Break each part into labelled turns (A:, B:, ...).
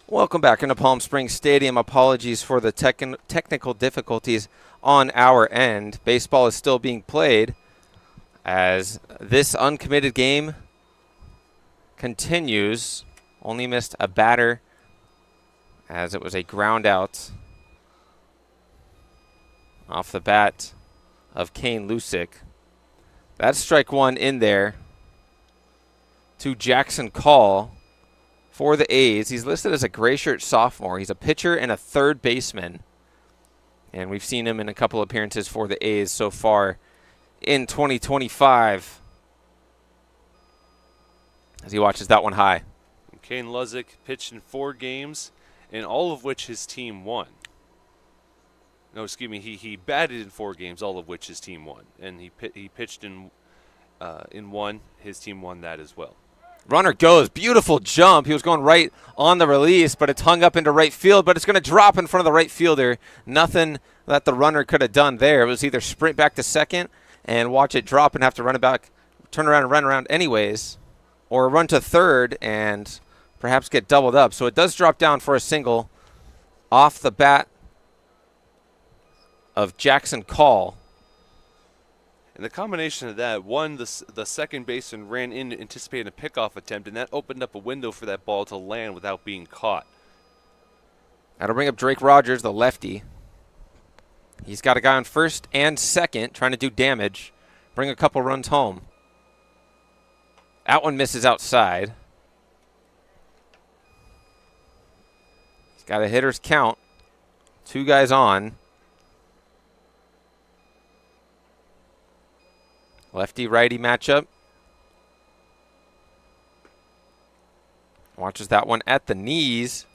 A: Welcome back into Palm Springs Stadium. Apologies for the technical difficulties on our end. Baseball is still being played as this uncommitted game continues. Only missed a batter as it was a ground out off the bat of Kane Lusick. That's strike one in there to Jackson Call for the A's. He's listed as a gray shirt sophomore. He's a pitcher and a third baseman. And we've seen him in a couple appearances for the A's so far in 2025 as he watches that one high.
B: Kane Lusick pitched in 4 games, in all of which his team won. No, excuse me. He batted in 4 games, all of which his team won, and he pitched in one. His team won that as well.
A: Runner goes. Beautiful jump. He was going right on the release, but it's hung up into right field, but it's going to drop in front of the right fielder. Nothing that the runner could have done there. It was either sprint back to second and watch it drop and have to run it back, turn around and run around anyways, or run to third and perhaps get doubled up. So it does drop down for a single off the bat of Jackson Call.
B: And the combination of that, one, the second baseman ran in anticipating a pickoff attempt, and that opened up a window for that ball to land without being caught.
A: That'll bring up Drake Rogers, the lefty. He's got a guy on first and second trying to do damage, bring a couple runs home. That one misses outside. He's got a hitter's count. 2 guys on. Lefty-righty matchup. Watches that one at the knees.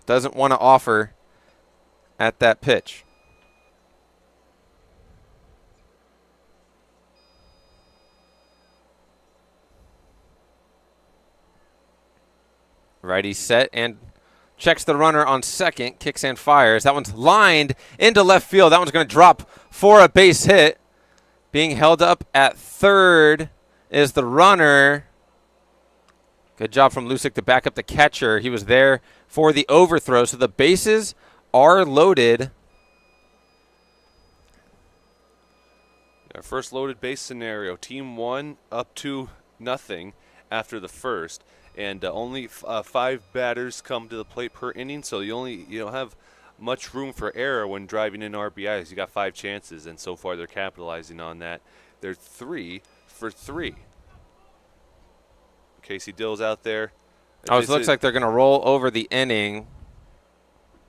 A: Doesn't want to offer at that pitch. Righty set and checks the runner on second, kicks and fires. That one's lined into left field. That one's going to drop for a base hit. Being held up at third is the runner. Good job from Lusick to back up the catcher. He was there for the overthrow, so the bases are loaded.
B: Our first loaded base scenario. Team 1 up 2-0 after the first, and only 5 batters come to the plate per inning, so you don't have much room for error when driving in RBIs. You got 5 chances, and so far they're capitalizing on that. They're 3 for 3. Casey Dill's out there.
A: It looks like they're going to roll over the inning.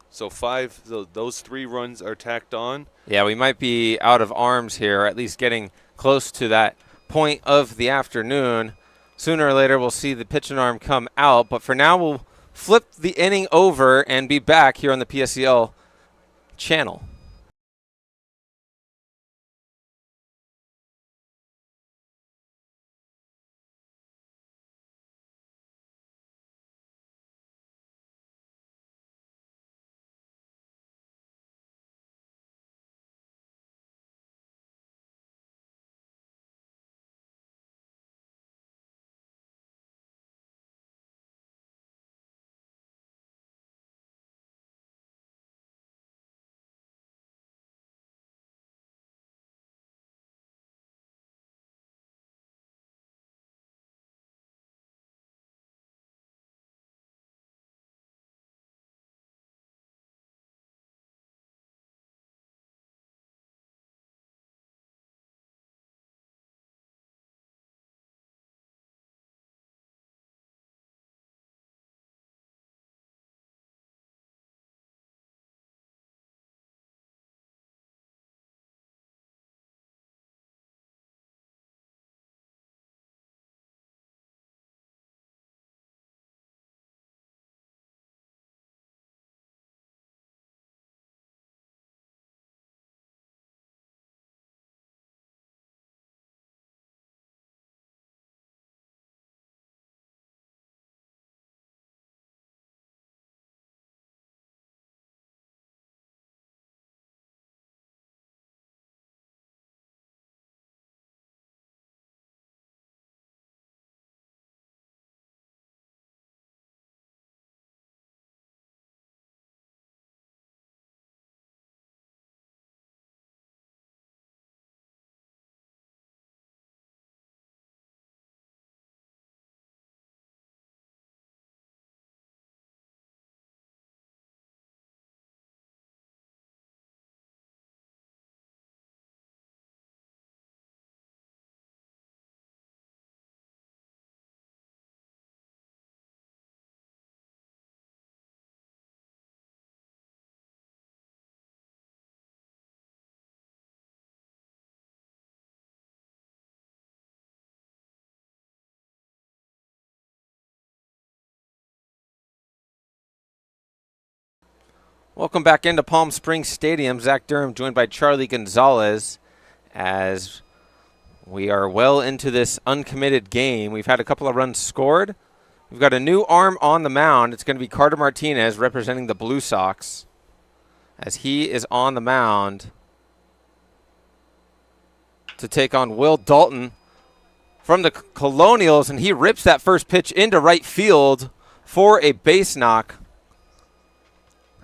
B: So those 3 runs are tacked on.
A: Yeah, we might be out of arms here, or at least getting close to that point of the afternoon. Sooner or later, we'll see the pitching arm come out, but for now, we'll flip the inning over and be back here on the PSCL channel. Welcome back into Palm Springs Stadium. Zach Durham joined by Charlie Gonzalez as we are well into this uncommitted game. We've had a couple of runs scored. We've got a new arm on the mound. It's going to be Carter Martinez representing the Blue Sox as he is on the mound to take on Will Dalton from the Colonials, and he rips that first pitch into right field for a base knock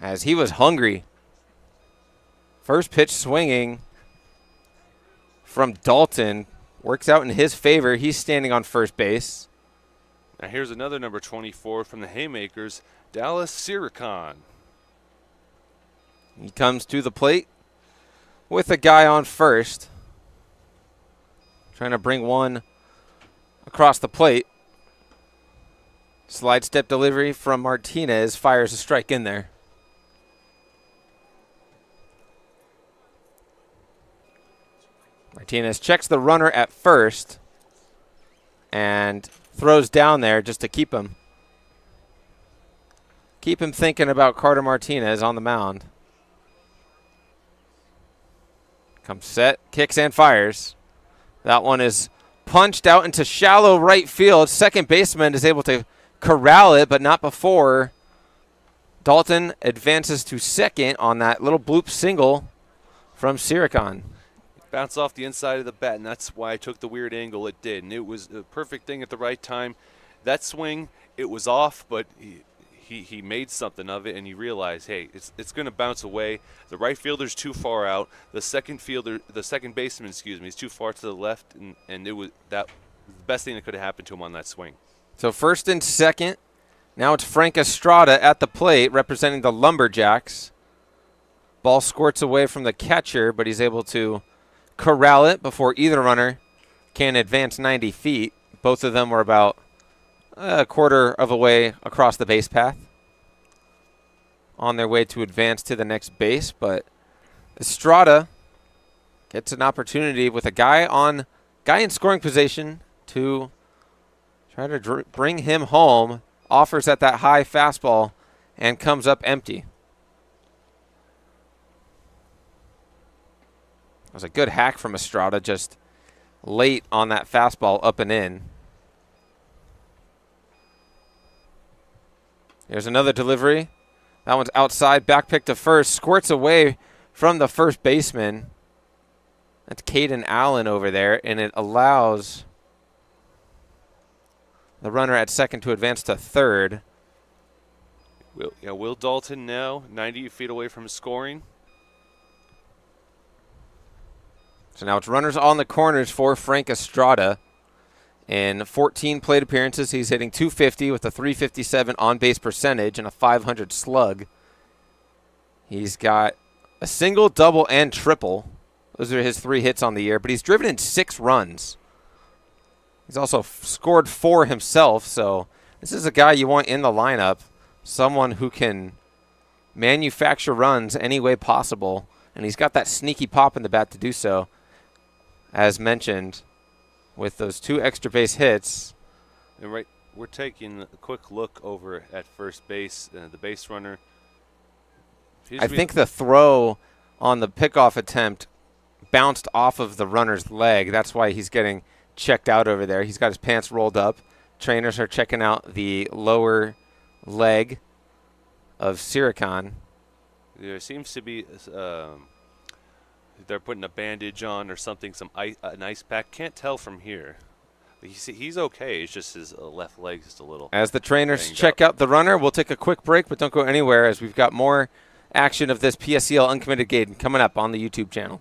A: as he was hungry. First pitch swinging from Dalton works out in his favor. He's standing on first base.
B: Now here's another number 24 from the Haymakers, Dallas Siricon.
A: He comes to the plate with a guy on first, trying to bring one across the plate. Slide step delivery from Martinez, fires a strike in there. Martinez checks the runner at first and throws down there just to keep him. Keep him thinking about Carter Martinez on the mound. Comes set, kicks and fires. That one is punched out into shallow right field. Second baseman is able to corral it, but not before Dalton advances to second on that little bloop single from Siricon.
B: Bounced off the inside of the bat, and that's why I took the weird angle it did. And it was the perfect thing at the right time. That swing, it was off, but he made something of it, and he realized, hey, it's going to bounce away. The right fielder's too far out. The second baseman, is too far to the left, and it was the best thing that could have happened to him on that swing.
A: So first and second. Now it's Frank Estrada at the plate representing the Lumberjacks. Ball squirts away from the catcher, but he's able to corral it before either runner can advance 90 feet. Both of them were about a quarter of a way across the base path on their way to advance to the next base, but Estrada gets an opportunity with a guy in scoring position to try to bring him home. Offers at that high fastball and comes up empty. That was a good hack from Estrada, just late on that fastball up and in. Here's another delivery. That one's outside, back pick to first, squirts away from the first baseman. That's Caden Allen over there, and it allows the runner at second to advance to third.
B: Will Dalton now 90 feet away from scoring.
A: So now it's runners on the corners for Frank Estrada. In 14 plate appearances, he's hitting .250 with a .357 on-base percentage and a .500 slug. He's got a single, double, and triple. Those are his 3 hits on the year, but he's driven in 6 runs. He's also scored 4 himself, so this is a guy you want in the lineup, someone who can manufacture runs any way possible, and he's got that sneaky pop in the bat to do so. As mentioned, with those 2 extra base hits.
B: And we're taking a quick look over at first base. The base runner.
A: I think the throw on the pickoff attempt bounced off of the runner's leg. That's why he's getting checked out over there. He's got his pants rolled up. Trainers are checking out the lower leg of Siricon.
B: There seems to be they're putting a bandage on or something, an ice pack. Can't tell from here. He's okay. It's just his left leg just a little.
A: As the trainers check out the runner, we'll take a quick break, but don't go anywhere as we've got more action of this PSCL Uncommitted game coming up on the YouTube channel.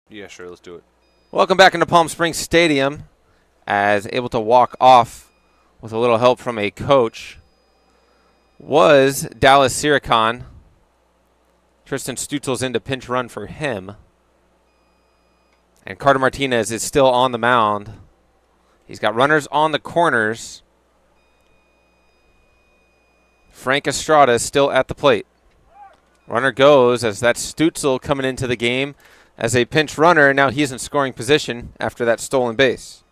B: Yeah, sure. Let's do it.
A: Welcome back into Palm Springs Stadium, as able to walk off with a little help from a coach was Dallas Siricon. Tristan Stutzel's in to pinch run for him. And Carter Martinez is still on the mound. He's got runners on the corners. Frank Estrada is still at the plate. Runner goes as that's Stutzel coming into the game as a pinch runner. Now he's in scoring position after that stolen base.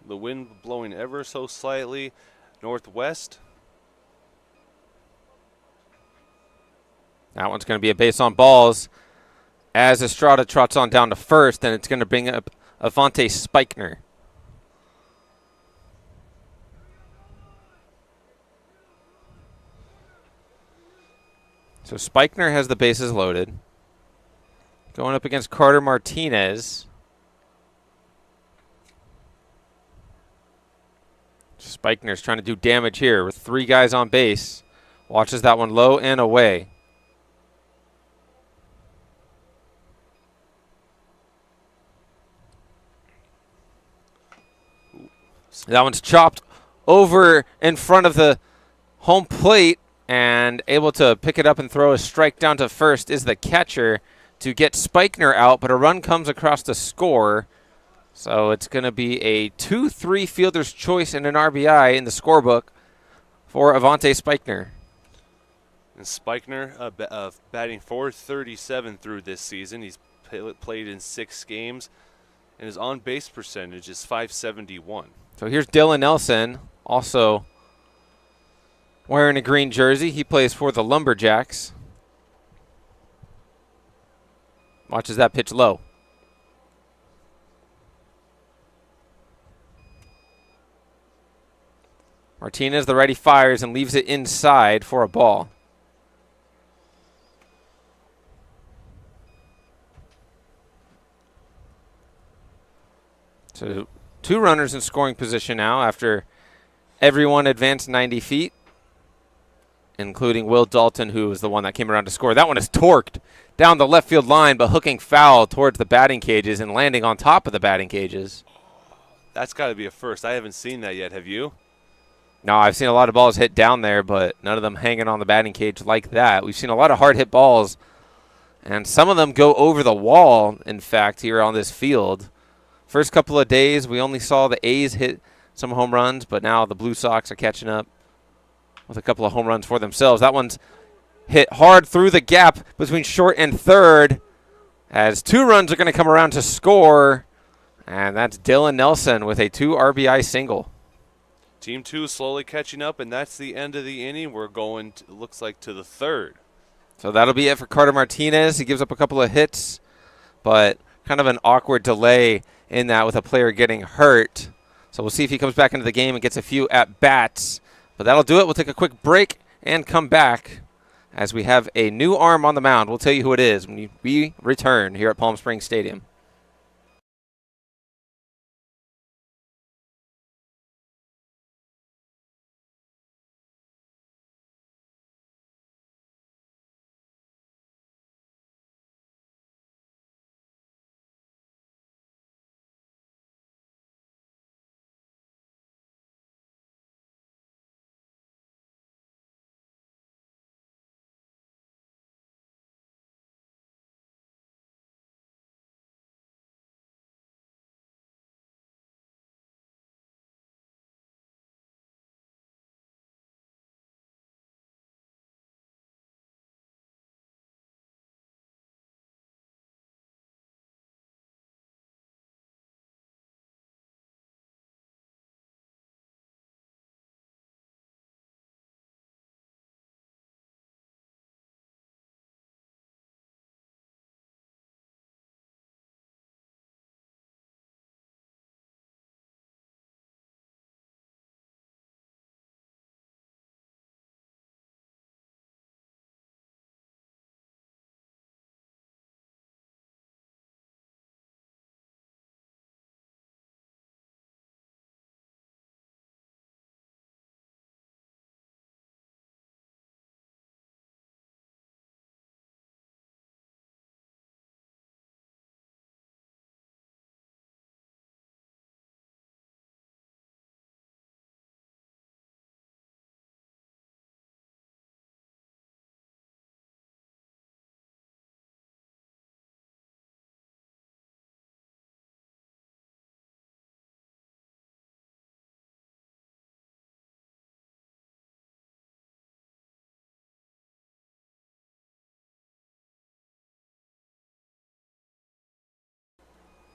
B: The wind blowing ever so slightly northwest.
A: That one's going to be a base on balls as Estrada trots on down to first, and it's going to bring up Avante Spikner. So Spikner has the bases loaded. Going up against Carter Martinez. Spikner's trying to do damage here with 3 guys on base. Watches that one low and away. That one's chopped over in front of the home plate, and able to pick it up and throw a strike down to first is the catcher to get Spikner out, but a run comes across to score. So it's going to be a 2-3 fielder's choice and an RBI in the scorebook for Avante Spikner.
B: And Spikner batting .437 through this season. He's played in 6 games, and his on-base percentage is .571.
A: So here's Dylan Nelson, also wearing a green jersey. He plays for the Lumberjacks. Watches that pitch low. Martinez, the righty, fires and leaves it inside for a ball. So 2 runners in scoring position now after everyone advanced 90 feet, including Will Dalton, who was the one that came around to score. That one is torqued down the left field line, but hooking foul towards the batting cages and landing on top of the batting cages.
B: That's got to be a first. I haven't seen that yet. Have you?
A: No, I've seen a lot of balls hit down there, but none of them hanging on the batting cage like that. We've seen a lot of hard hit balls, and some of them go over the wall, in fact, here on this field. First couple of days, we only saw the A's hit some home runs, but now the Blue Sox are catching up with a couple of home runs for themselves. That one's hit hard through the gap between short and third, as 2 runs are going to come around to score, and that's Dylan Nelson with a 2 RBI single.
B: Team 2 slowly catching up, and that's the end of the inning. We're going, looks like, to the 3rd.
A: So that'll be it for Carter Martinez. He gives up a couple of hits, but kind of an awkward delay in that with a player getting hurt. So we'll see if he comes back into the game and gets a few at-bats. But that'll do it. We'll take a quick break and come back as we have a new arm on the mound. We'll tell you who it is when we return here at Palm Springs Stadium.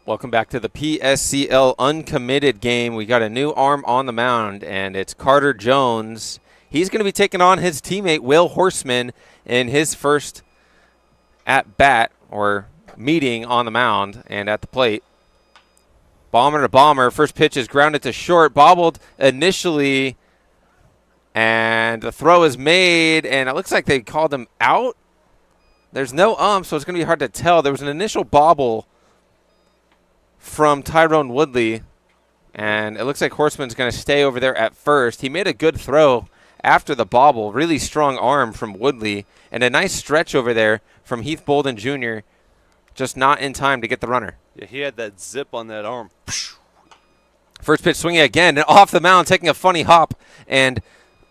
A: Welcome back to the PSCL Uncommitted game. We got a new arm on the mound, and it's Carter Jones. He's going to be taking on his teammate Will Horseman in his first at-bat or meeting on the mound and at the plate. Bomber to bomber. First pitch is grounded to short, bobbled initially, and the throw is made, and it looks like they called him out. There's no so it's going to be hard to tell. There was an initial bobble from Tyrone Woodley, and it looks like Horseman's going to stay over there at first. He made a good throw after the bobble. Really strong arm from Woodley, and a nice stretch over there from Heath Bolden Jr., just not in time to get the runner.
B: Yeah, he had that zip on that arm.
A: First pitch swinging again, and off the mound, taking a funny hop and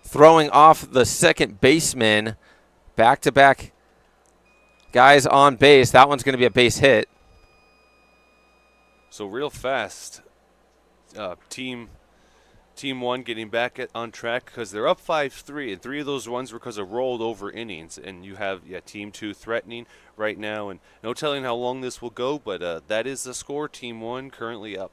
A: throwing off the second baseman. Back-to-back guys on base. That one's going to be a base hit.
B: So real fast, team one getting back on track because they're up 5-3, and 3 of those runs were because of rolled over innings. And you have team 2 threatening right now, and no telling how long this will go, but that is the score. Team 1 currently up.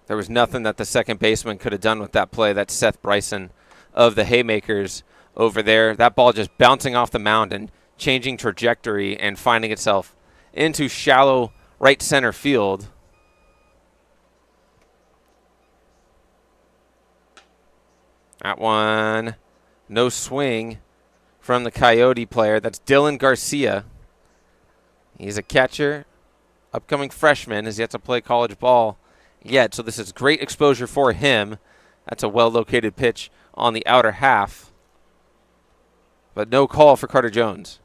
A: There was nothing that the second baseman could have done with that play. That's Seth Bryson of the Haymakers over there. That ball just bouncing off the mound and changing trajectory and finding itself into shallow right center field. That one, no swing from the Coyote player. That's Dylan Garcia. He's a catcher, upcoming freshman, has yet to play college ball yet, so this is great exposure for him. That's a well-located pitch on the outer half, but no call for Carter Jones.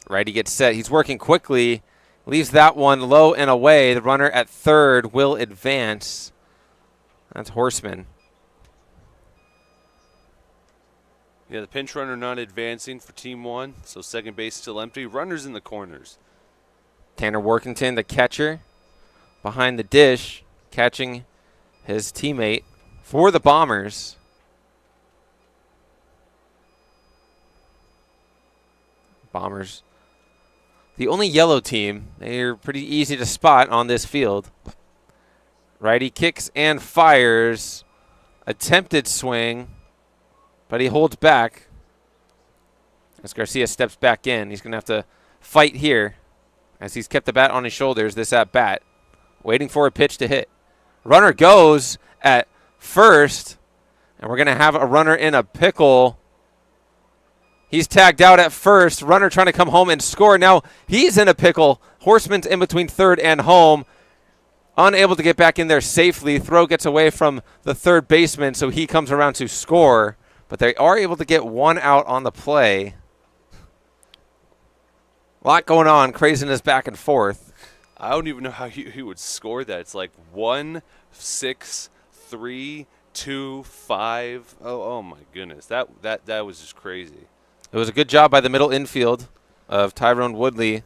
A: Righty gets set. He's working quickly. Leaves that one low and away. The runner at third will advance. That's Horseman.
B: Yeah, the pinch runner not advancing for Team 1, so second base still empty. Runners in the corners.
A: Tanner Workington, the catcher, behind the dish, catching his teammate for the Bombers. Bombers, the only yellow team. They're pretty easy to spot on this field. Righty kicks and fires. Attempted swing, but he holds back. As Garcia steps back in, he's going to have to fight here as he's kept the bat on his shoulders this at-bat, waiting for a pitch to hit. Runner goes at first, and we're going to have a runner in a pickle. He's tagged out at first. Runner trying to come home and score. Now he's in a pickle. Horseman's in between third and home. Unable to get back in there safely. Throw gets away from the third baseman, so he comes around to score. But they are able to get one out on the play. A lot going on. Craziness back and forth.
B: I don't even know how he would score that. It's like 1, 6, 3, 2, 5. Oh my goodness. That was just crazy.
A: It was a good job by the middle infield of Tyrone Woodley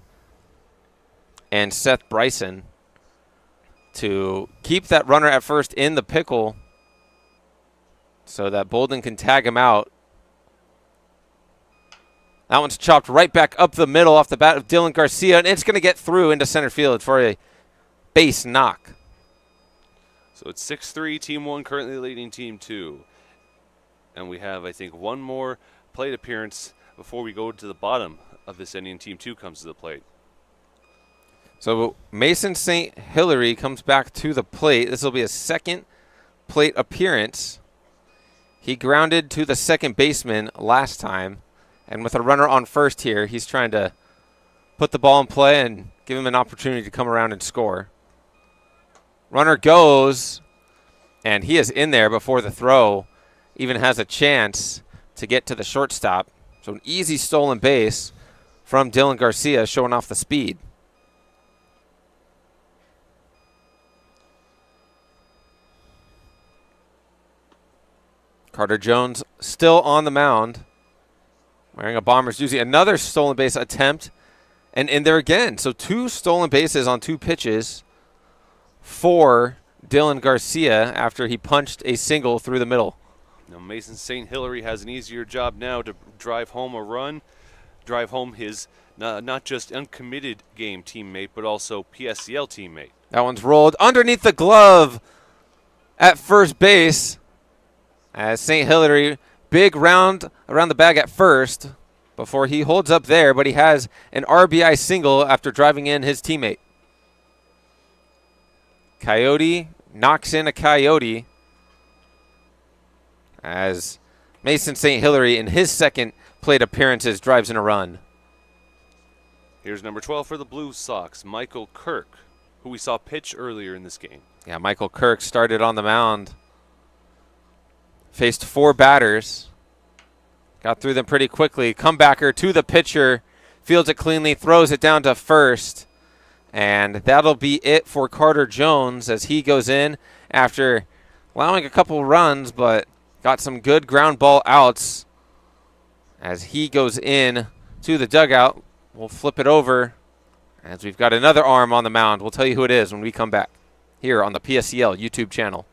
A: and Seth Bryson to keep that runner at first in the pickle so that Bolden can tag him out. That one's chopped right back up the middle off the bat of Dylan Garcia, and it's going to get through into center field for a base knock.
B: So it's 6-3, Team 1 currently leading Team 2. And we have, I think, one more plate appearance before we go to the bottom of this inning. Team 2 comes to the plate.
A: So Mason St. Hilary comes back to the plate. This will be a second plate appearance. He grounded to the second baseman last time. And with a runner on first here, he's trying to put the ball in play and give him an opportunity to come around and score. Runner goes, and he is in there before the throw even has a chance to get to the shortstop. So an easy stolen base from Dylan Garcia, showing off the speed. Carter Jones still on the mound, wearing a Bombers jersey. Another stolen base attempt, and in there again. So 2 stolen bases on 2 pitches for Dylan Garcia after he punched a single through the middle.
B: Now Mason St. Hilary has an easier job now to drive home a run, drive home his not just uncommitted game teammate, but also PSCL teammate.
A: That one's rolled underneath the glove at first base. As St. Hilary, big round around the bag at first before he holds up there, but he has an RBI single after driving in his teammate. Coyote knocks in a Coyote as Mason St. Hilary, in his second plate appearances, drives in a run.
B: Here's number 12 for the Blue Sox, Michael Kirk, who we saw pitch earlier in this game.
A: Yeah, Michael Kirk started on the mound. Faced 4 batters. Got through them pretty quickly. Comebacker to the pitcher. Fields it cleanly, throws it down to first. And that'll be it for Carter Jones as he goes in after allowing a couple runs, but got some good ground ball outs. As he goes in to the dugout, we'll flip it over as we've got another arm on the mound. We'll tell you who it is when we come back here on the PSCL YouTube channel.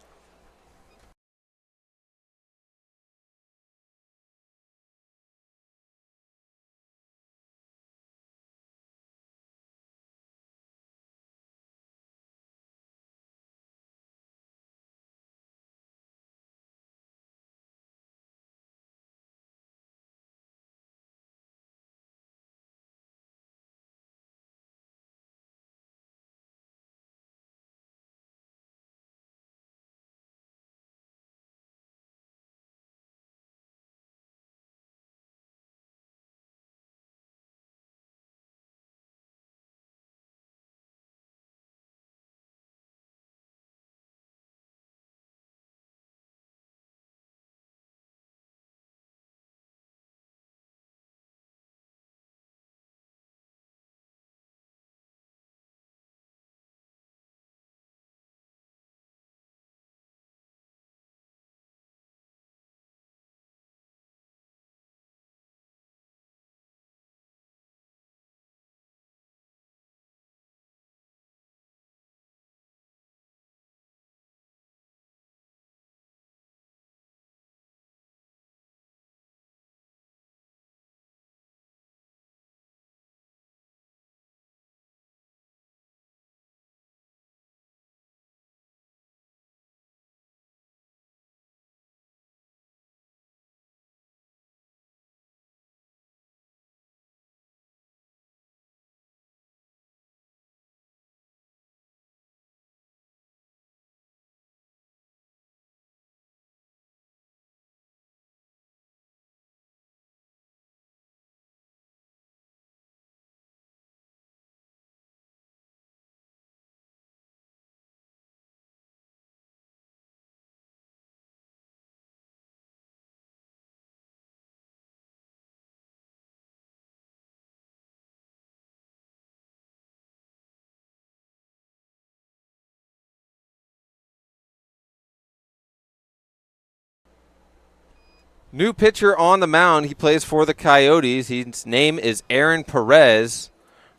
A: New pitcher on the mound. He plays for the Coyotes. His name is Aaron Perez,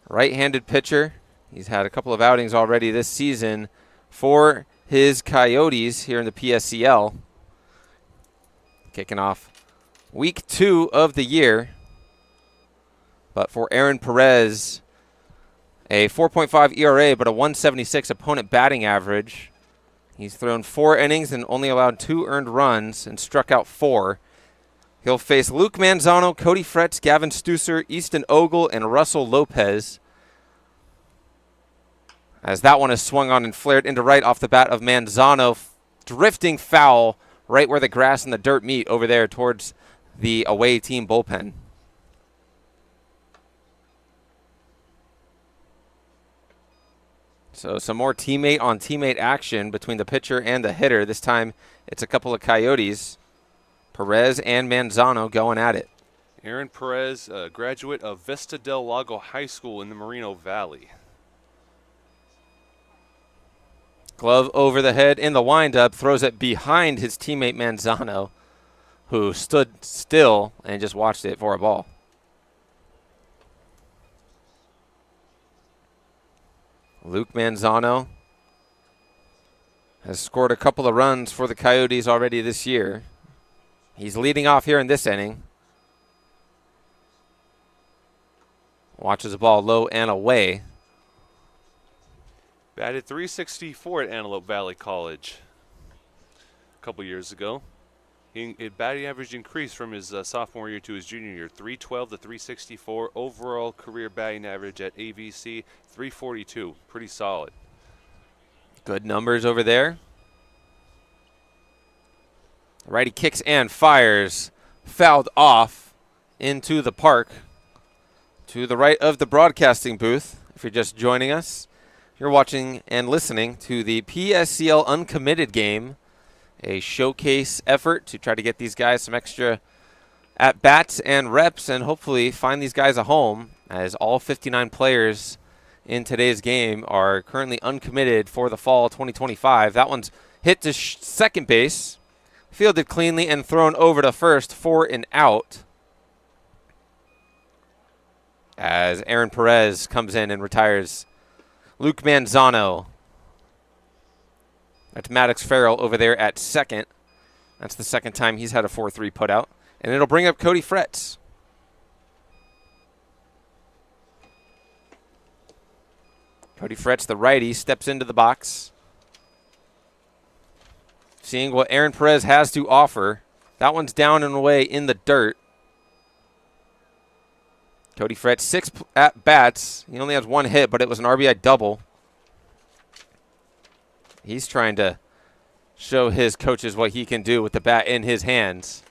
A: right-handed pitcher. He's had a couple of outings already this season for his Coyotes here in the PSCL. Kicking off week 2 of the year. But for Aaron Perez, a 4.5 ERA, but a 176 opponent batting average. He's thrown 4 innings and only allowed 2 earned runs and struck out 4. He'll face Luke Manzano, Cody Fretz, Gavin Stusser, Easton Ogle, and Russell Lopez. As that one is swung on and flared into right off the bat of Manzano, drifting foul right where the grass and the dirt meet over there towards the away team bullpen. So some more teammate on teammate action between the pitcher and the hitter. This time it's a couple of Coyotes. Perez and Manzano going at it.
B: Aaron Perez, a graduate of Vista del Lago High School in the Moreno Valley.
A: Glove over the head in the windup, throws it behind his teammate Manzano, who stood still and just watched it for a ball. Luke Manzano has scored a couple of runs for the Coyotes already this year. He's leading off here in this inning. Watches the ball low and away.
B: Batted .364 at Antelope Valley College a couple years ago. His batting average increased from his sophomore year to his junior year, 312 to 364. Overall career batting average at AVC, 342. Pretty solid.
A: Good numbers over there. Righty kicks and fires. Fouled off into the park to the right of the broadcasting booth. If you're just joining us, you're watching and listening to the PSCL Uncommitted game, a showcase effort to try to get these guys some extra at-bats and reps and hopefully find these guys a home, as all 59 players in today's game are currently uncommitted for the fall 2025. That one's hit to second base, fielded cleanly and thrown over to first for an out, as Aaron Perez comes in and retires Luke Manzano. That's Maddox Farrell over there at second. That's the second time he's had a 4-3 putout. And it'll bring up Cody Fretz. Cody Fretz, the righty, steps into the box. Seeing what Aaron Perez has to offer. That one's down and away in the dirt. Cody Fretz, 6 at-bats. He only has 1 hit, but it was an RBI double. He's trying to show his coaches what he can do with the bat in his hands.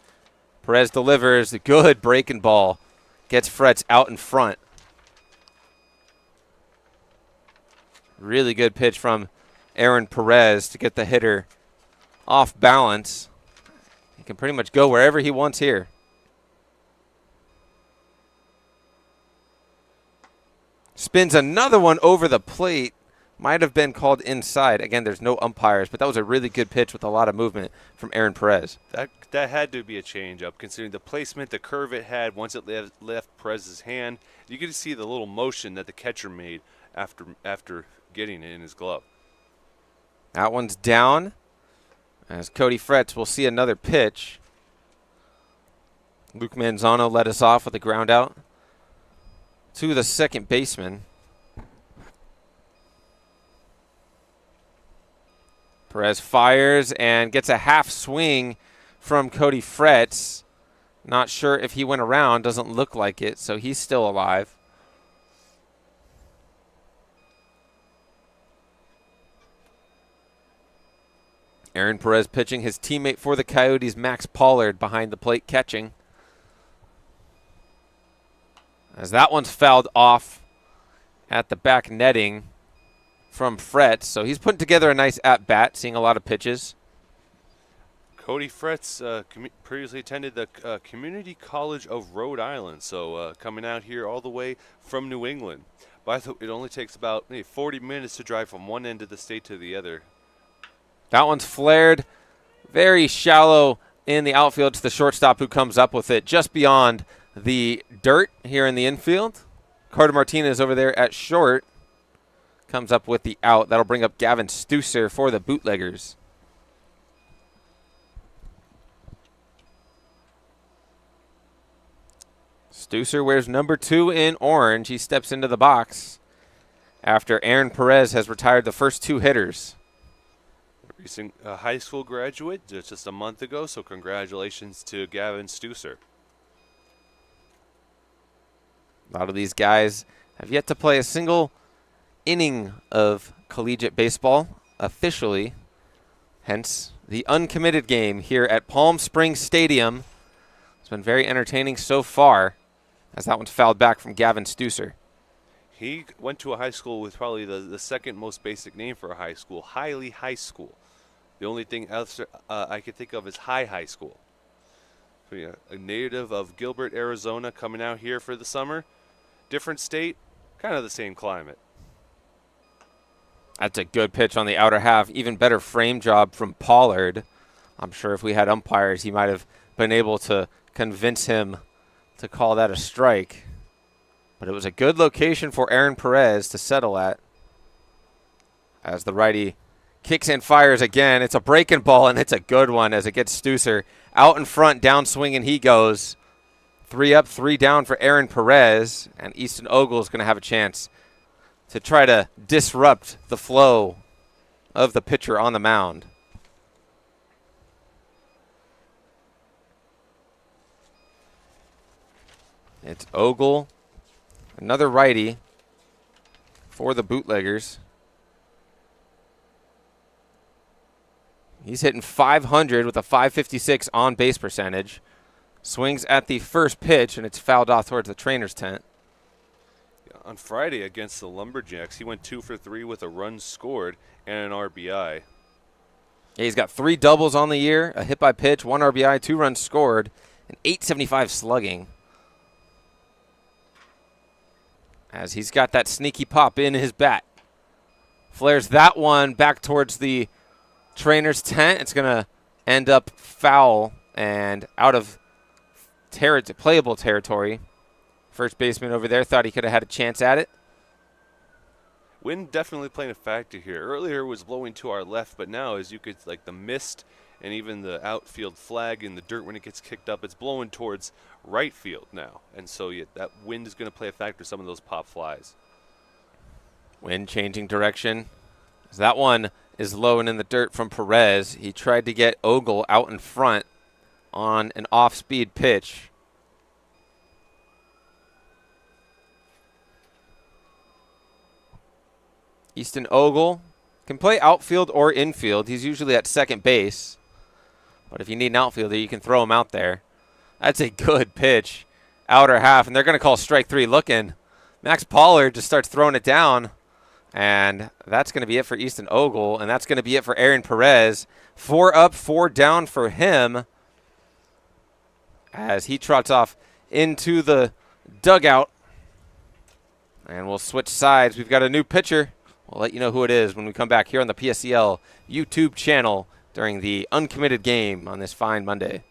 A: Perez delivers a good breaking ball. Gets Fretz out in front. Really good pitch from Aaron Perez to get the hitter off balance. He can pretty much go wherever he wants here. Spins another one over the plate. Might have been called inside. Again, there's no umpires, but that was a really good pitch with a lot of movement from Aaron Perez.
B: That had to be a changeup, considering the placement, the curve it had once it left Perez's hand. You could see the little motion that the catcher made after getting it in his glove.
A: That one's down. As Cody Fretz will see another pitch. Luke Manzano led us off with a ground out to the second baseman. Perez fires and gets a half swing from Cody Fretz. Not sure if he went around. Doesn't look like it, so he's still alive. Aaron Perez pitching, his teammate for the Coyotes, Max Pollard, behind the plate catching. As that one's fouled off at the back netting from Fretz. So he's putting together a nice at-bat, seeing a lot of pitches.
B: Cody Fretz previously attended the Community College of Rhode Island, so coming out here all the way from New England. By the way, it only takes about 40 minutes to drive from one end of the state to the other.
A: That one's flared very shallow in the outfield. It's the shortstop who comes up with it just beyond the dirt here in the infield. Carter Martinez over there at short comes up with the out. That'll bring up Gavin Stusser for the Bootleggers. Stusser wears number 2 in orange. He steps into the box after Aaron Perez has retired the first 2 hitters.
B: Recent high school graduate just a month ago, so congratulations to Gavin Stusser.
A: A lot of these guys have yet to play a single inning of collegiate baseball officially, hence the uncommitted game here at Palm Springs Stadium. It's been very entertaining so far, as that one's fouled back from Gavin Stusser.
B: He went to a high school with probably the second most basic name for a high school, Hiley High School. The only thing else I could think of is High School. So yeah, a native of Gilbert, Arizona, coming out here for the summer. Different state, kind of the same climate.
A: That's a good pitch on the outer half. Even better frame job from Pollard. I'm sure if we had umpires, he might have been able to convince him to call that a strike. But it was a good location for Aaron Perez to settle at. As the righty kicks and fires again. It's a breaking ball, and it's a good one as it gets Stusser out in front, downswinging he goes. 3 up, 3 down for Aaron Perez, and Easton Ogle is going to have a chance to try to disrupt the flow of the pitcher on the mound. It's Ogle, another righty for the Bootleggers. He's hitting .500 with a .556 on base percentage. Swings at the first pitch, and it's fouled off towards the trainer's tent.
B: On Friday against the Lumberjacks, he went 2 for 3 with a run scored and an RBI.
A: Yeah, he's got 3 doubles on the year, a hit by pitch, 1 RBI, 2 runs scored, and .875 slugging. As he's got that sneaky pop in his bat. Flares that one back towards the trainer's tent. It's going to end up foul and out of playable territory. First baseman over there thought he could have had a chance at it.
B: Wind definitely playing a factor here. Earlier it was blowing to our left, but now as you could, like the mist and even the outfield flag in the dirt when it gets kicked up, it's blowing towards right field now. And so that wind is going to play a factor, some of those pop flies.
A: Wind changing direction. That one is low and in the dirt from Perez. He tried to get Ogle out in front on an off-speed pitch. Easton Ogle can play outfield or infield. He's usually at second base. But if you need an outfielder, you can throw him out there. That's a good pitch. Outer half, and they're going to call strike 3 looking. Max Pollard just starts throwing it down. And that's going to be it for Easton Ogle, and that's going to be it for Aaron Perez. 4 up, 4 down for him as he trots off into the dugout. And we'll switch sides. We've got a new pitcher. We'll let you know who it is when we come back here on the PSCL YouTube channel during the Uncommitted game on this fine Monday.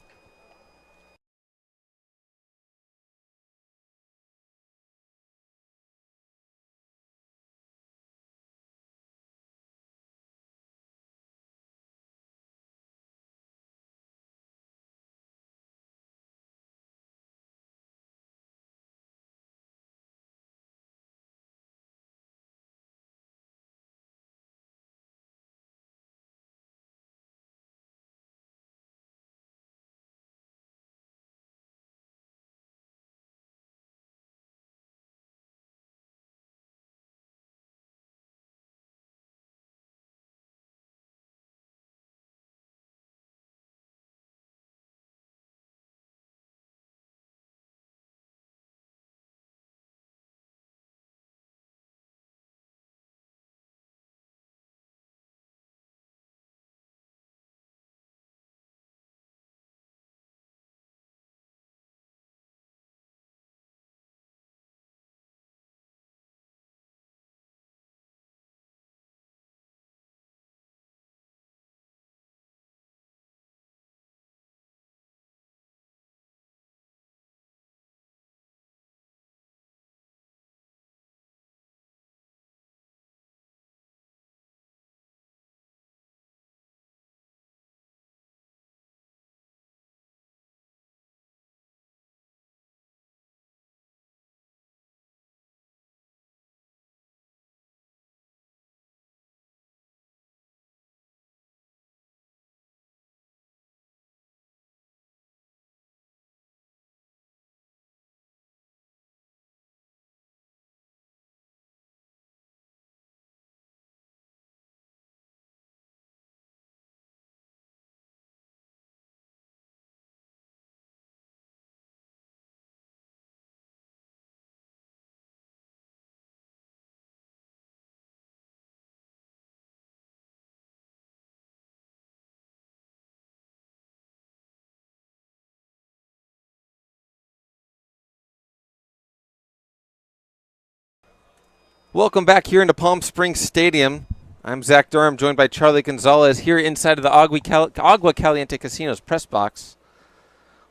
A: Welcome back here into Palm Springs Stadium. I'm Zach Durham, joined by Charlie Gonzalez here inside of the Agua Caliente Casino's press box,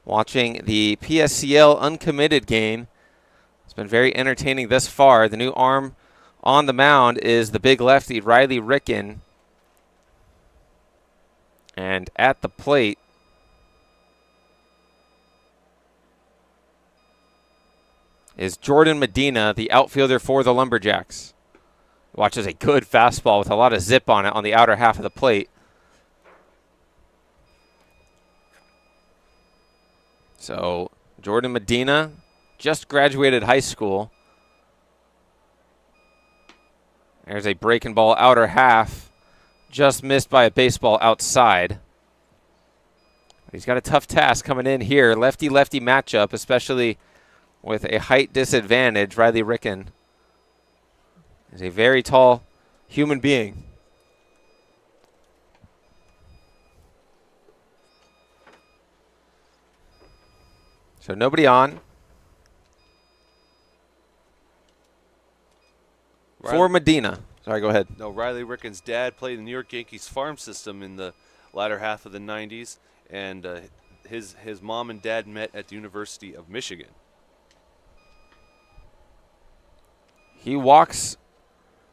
A: watching the PSCL Uncommitted game. It's been very entertaining thus far. The new arm on the mound is the big lefty, Riley Ricken. And at the plate, is Jordan Medina, the outfielder for the Lumberjacks. Watches a good fastball with a lot of zip on it on the outer half of the plate. So Jordan Medina just graduated high school. There's a breaking ball outer half, just missed by a baseball outside. He's got a tough task coming in here. Lefty-lefty matchup, especially with a height disadvantage. Riley Ricken is a very tall human being. So nobody on. For Medina. Sorry, go ahead.
B: No, Riley Ricken's dad played in the New York Yankees farm system in the latter half of the 90s, and his mom and dad met at the University of Michigan.
A: He walks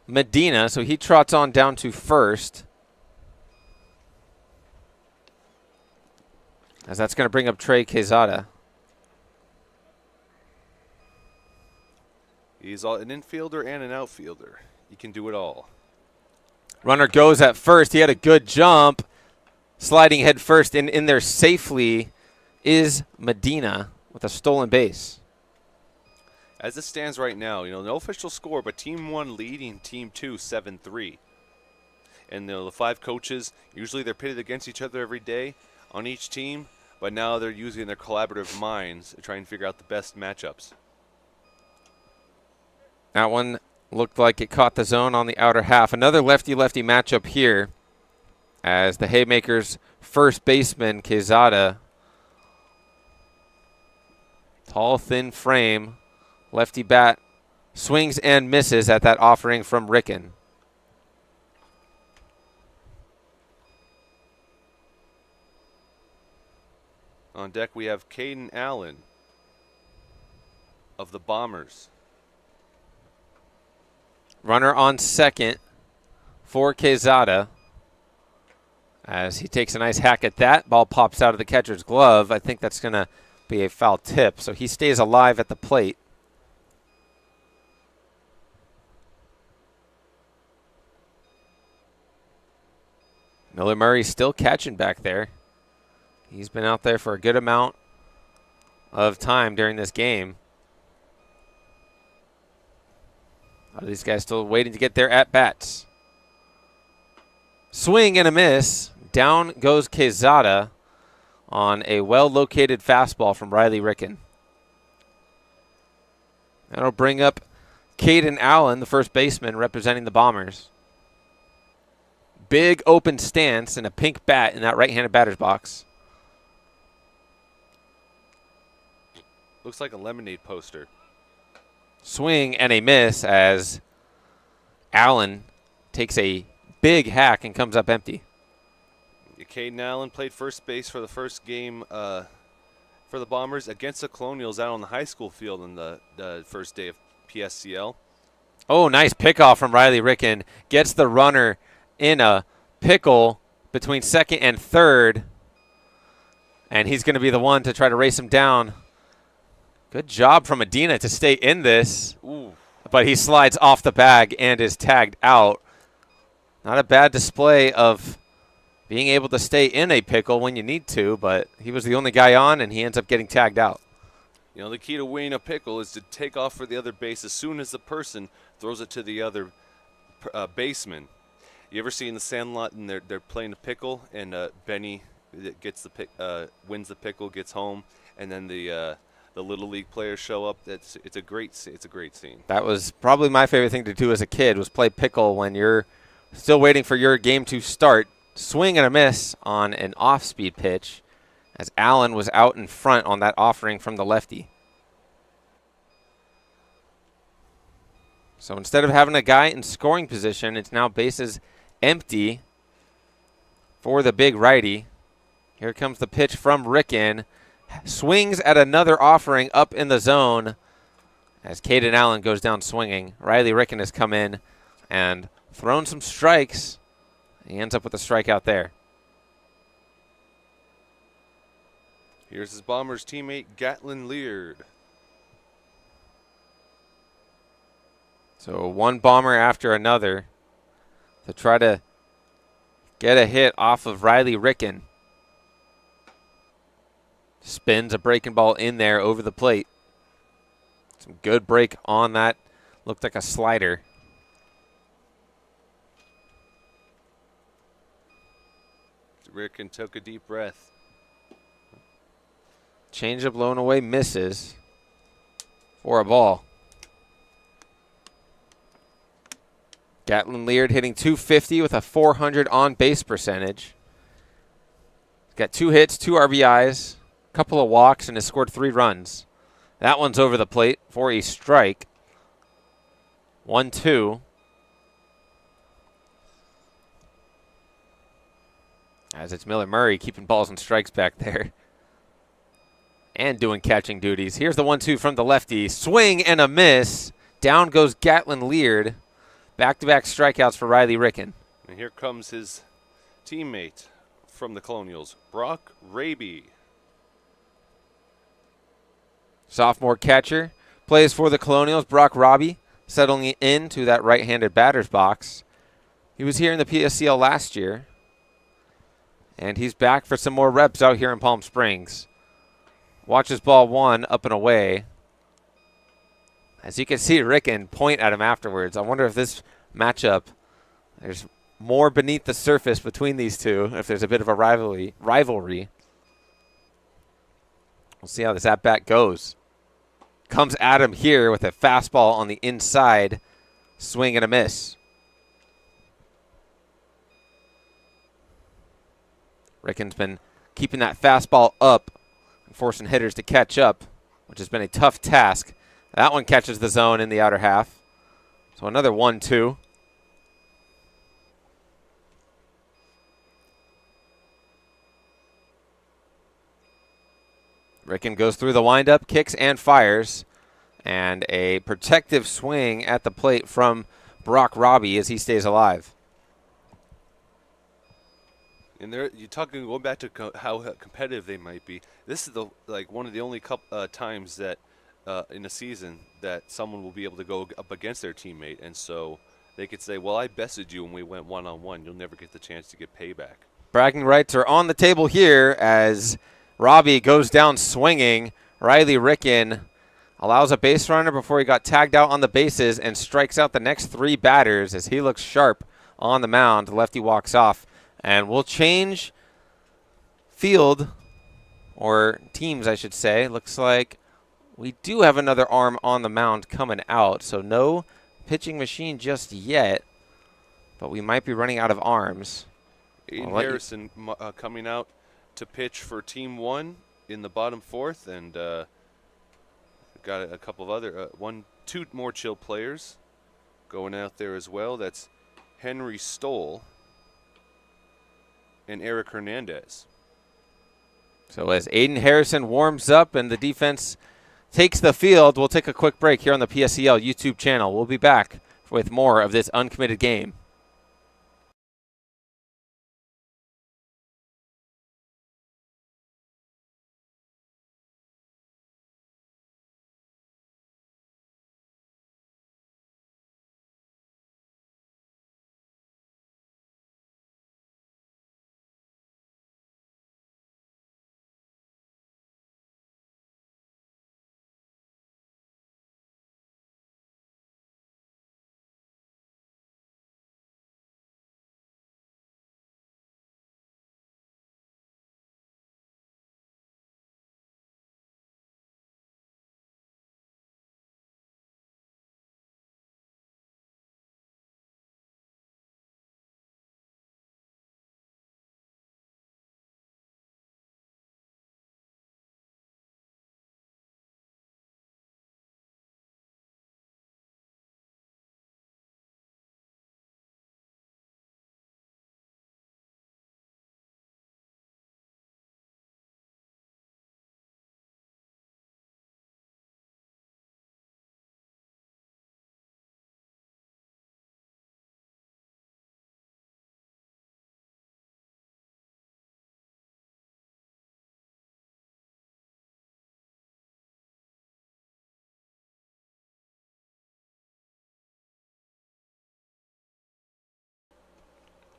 A: Medina, so he trots on down to first. As that's going to bring up Trey Quezada.
B: He's an infielder and an outfielder. He can do it all.
A: Runner goes at first. He had a good jump. Sliding head first and in there safely is Medina with a stolen base.
B: As it stands right now, no official score, but Team 1 leading Team 2 7-3. And the 5 coaches, usually they're pitted against each other every day on each team, but now they're using their collaborative minds to try and figure out the best matchups.
A: That one looked like it caught the zone on the outer half. Another lefty-lefty matchup here as the Haymakers' first baseman, Quezada. Tall, thin frame. Lefty bat swings and misses at that offering from Ricken.
B: On deck we have Caden Allen of the Bombers.
A: Runner on second for Quezada. As he takes a nice hack at that, ball pops out of the catcher's glove. I think that's going to be a foul tip, so he stays alive at the plate. Miller Murray still catching back there. He's been out there for a good amount of time during this game. A lot of these guys still waiting to get their at-bats. Swing and a miss. Down goes Quezada on a well-located fastball from Riley Ricken. That'll bring up Caden Allen, the first baseman representing the Bombers. Big open stance and a pink bat in that right-handed batter's box.
B: Looks like a lemonade poster.
A: Swing and a miss as Allen takes a big hack and comes up empty.
B: Caden Allen played first base for the first game for the Bombers against the Colonials out on the high school field on the first day of PSCL.
A: Oh, nice pickoff from Riley Ricken. Gets the runner in a pickle between second and third. And he's going to be the one to try to race him down. Good job from Medina to stay in this.
B: Ooh.
A: But he slides off the bag and is tagged out. Not a bad display of being able to stay in a pickle when you need to, but he was the only guy on, and he ends up getting tagged out.
B: The key to winning a pickle is to take off for the other base as soon as the person throws it to the other baseman. You ever seen the Sandlot and they're playing a pickle, and Benny gets wins the pickle, gets home, and then the Little League players show up? It's a great scene. That
A: was probably my favorite thing to do as a kid, was play pickle when you're still waiting for your game to start. Swing and a miss on an off-speed pitch as Allen was out in front on that offering from the lefty. So instead of having a guy in scoring position, it's now bases empty for the big righty. Here comes the pitch from Ricken. Swings at another offering up in the zone as Caden Allen goes down swinging. Riley Ricken has come in and thrown some strikes. He ends up with a strikeout there.
B: Here's his Bombers teammate, Gatlin Leard.
A: So one bomber after another to try to get a hit off of Riley Ricken. Spins a breaking ball in there over the plate. Some good break on that. Looked like a slider.
B: Ricken took a deep breath.
A: Changeup blown away, misses for a ball. Gatlin Leard hitting .250 with a .400 on base percentage. He's got 2 hits, 2 RBIs, a couple of walks, and has scored 3 runs. That one's over the plate for a strike. 1-2. As it's Miller Murray keeping balls and strikes back there. And doing catching duties. Here's the 1-2 from the lefty. Swing and a miss. Down goes Gatlin Leard. Back-to-back strikeouts for Riley Ricken.
B: And here comes his teammate from the Colonials, Brock Raby.
A: Sophomore catcher plays for the Colonials. Brock Robbie settling into that right-handed batter's box. He was here in the PSCL last year. And he's back for some more reps out here in Palm Springs. Watches ball 1 up and away. As you can see, Ricken point at him afterwards. I wonder if this matchup, there's more beneath the surface between these two, if there's a bit of a rivalry. We'll see how this at-bat goes. Comes at him here with a fastball on the inside. Swing and a miss. Ricken's been keeping that fastball up and forcing hitters to catch up, which has been a tough task. That one catches the zone in the outer half. So another 1-2. Ricken goes through the windup, kicks and fires. And a protective swing at the plate from Brock Robbie as he stays alive.
B: And there, you're talking going back to how competitive they might be. This is one of the only times that in a season that someone will be able to go up against their teammate, and so they could say, "Well, I bested you when we went one-on-one. You'll never get the chance to get payback."
A: Bragging rights are on the table here as Robbie goes down swinging. Riley Ricken allows a base runner before he got tagged out on the bases and strikes out the next 3 batters as he looks sharp on the mound. The lefty walks off. And we'll change field, or teams, I should say. Looks like we do have another arm on the mound coming out, so no pitching machine just yet, but we might be running out of arms.
B: Aiden Harrison coming out to pitch for Team 1 in the bottom 4th, and got a couple of other, 2 more chill players going out there as well. That's Henry Stoll and Eric Hernandez.
A: So as Aiden Harrison warms up and the defense takes the field, we'll take a quick break here on the PSCL YouTube channel. We'll be back with more of this uncommitted game.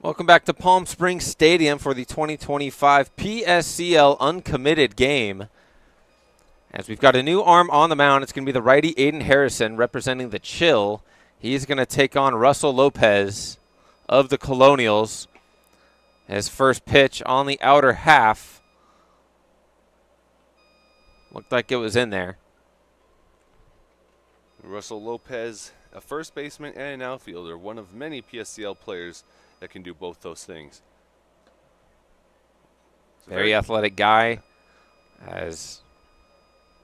A: Welcome back to Palm Springs Stadium for the 2025 PSCL Uncommitted game. As we've got a new arm on the mound, it's going to be the righty Aiden Harrison representing the Chill. He's going to take on Russell Lopez of the Colonials. His first pitch on the outer half. Looked like it was in there.
B: Russell Lopez, a first baseman and an outfielder, one of many PSCL players that can do both those things.
A: Very athletic guy, as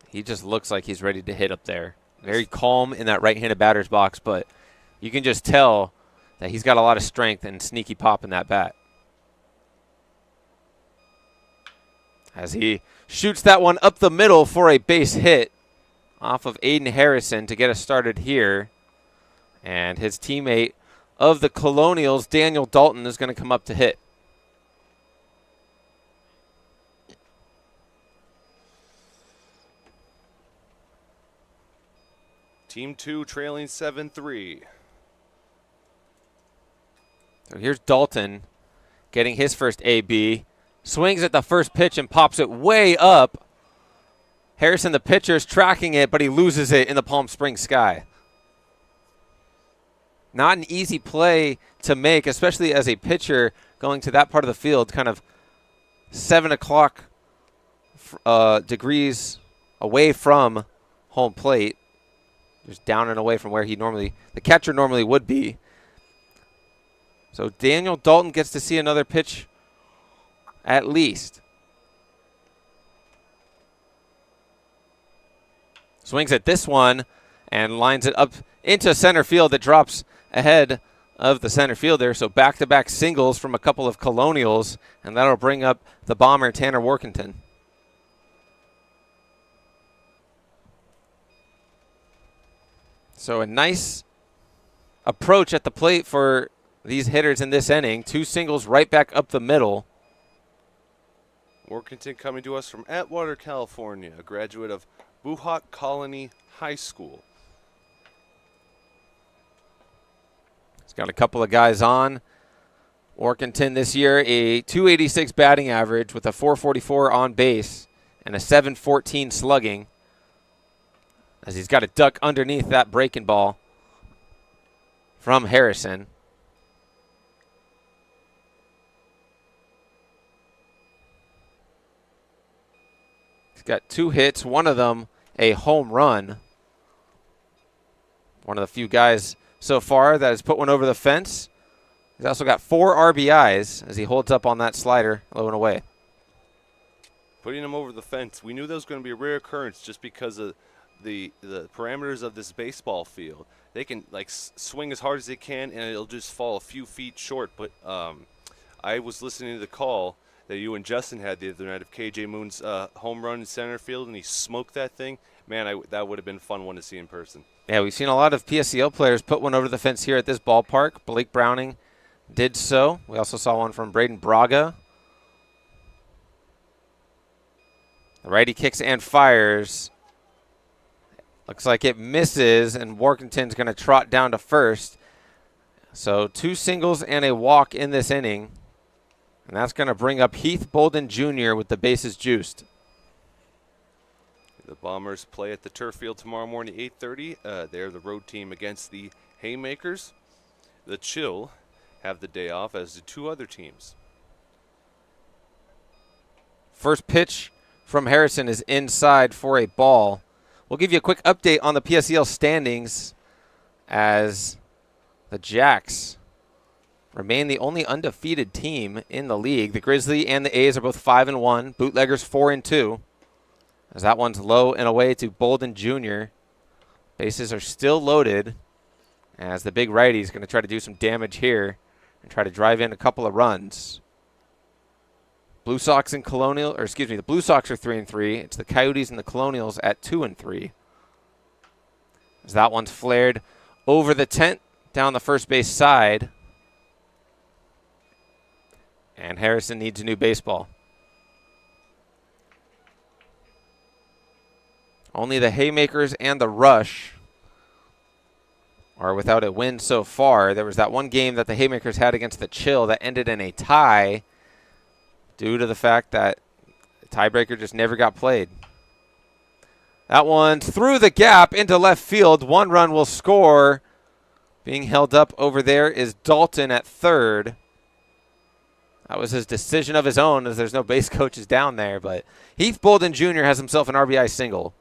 A: he just looks like he's ready to hit up there. Very calm in that right-handed batter's box, but you can just tell that he's got a lot of strength and sneaky pop in that bat. As he shoots that one up the middle for a base hit off of Aiden Harrison to get us started here. And his teammate of the Colonials, Daniel Dalton, is going to come up to hit.
B: Team 2 trailing 7-3.
A: So here's Dalton getting his first AB. Swings at the first pitch and pops it way up. Harrison, the pitcher, is tracking it, but he loses it in the Palm Springs sky. Not an easy play to make, especially as a pitcher going to that part of the field, kind of 7 o'clock degrees away from home plate. Just down and away from where the catcher normally would be. So Daniel Dalton gets to see another pitch at least. Swings at this one and lines it up into center field. It drops ahead of the center fielder. So back-to-back singles from a couple of Colonials, and that'll bring up the bomber, Tanner Workington. So a nice approach at the plate for these hitters in this inning. 2 singles right back up the middle.
B: Workington coming to us from Atwater, California, a graduate of Buhok Colony High School.
A: He's got a couple of guys on. Workington this year, a .286 batting average with a .444 on base and a .714 slugging, as he's got to duck underneath that breaking ball from Harrison. He's got 2 hits, one of them a home run. One of the few guys so far that has put one over the fence. He's also got 4 RBIs as he holds up on that slider low and away.
B: Putting him over the fence, we knew that was going to be a rare occurrence just because of the parameters of this baseball field. They can swing as hard as they can and it'll just fall a few feet short. But I was listening to the call that you and Justin had the other night of KJ Moon's home run in center field, and he smoked that thing. Man, that would have been a fun one to see in person.
A: Yeah, we've seen a lot of PSCL players put one over the fence here at this ballpark. Blake Browning did so. We also saw one from Braden Braga. The righty kicks and fires. Looks like it misses, and Workington's going to trot down to first. So 2 singles and a walk in this inning. And that's going to bring up Heath Bolden Jr. with the bases juiced.
B: The Bombers play at the turf field tomorrow morning at 8:30. They're the road team against the Haymakers. The Chill have the day off, as do 2 other teams.
A: First pitch from Harrison is inside for a ball. We'll give you a quick update on the PSCL standings as the Jacks remain the only undefeated team in the league. The Grizzly and the A's are both 5-1. Bootleggers 4-2. As that one's low and away to Bolden Jr. Bases are still loaded as the big righty is going to try to do some damage here and try to drive in a couple of runs. The Blue Sox are 3-3. It's the Coyotes and the Colonials at 2-3. As that one's flared over the tent down the first base side. And Harrison needs a new baseball. Only the Haymakers and the Rush or without a win so far. There was that one game that the Haymakers had against the Chill that ended in a tie due to the fact that the tiebreaker just never got played. That one through the gap into left field. 1 run will score. Being held up over there is Dalton at third. That was his decision of his own, as there's no base coaches down there. But Heath Bolden Jr. has himself an RBI single.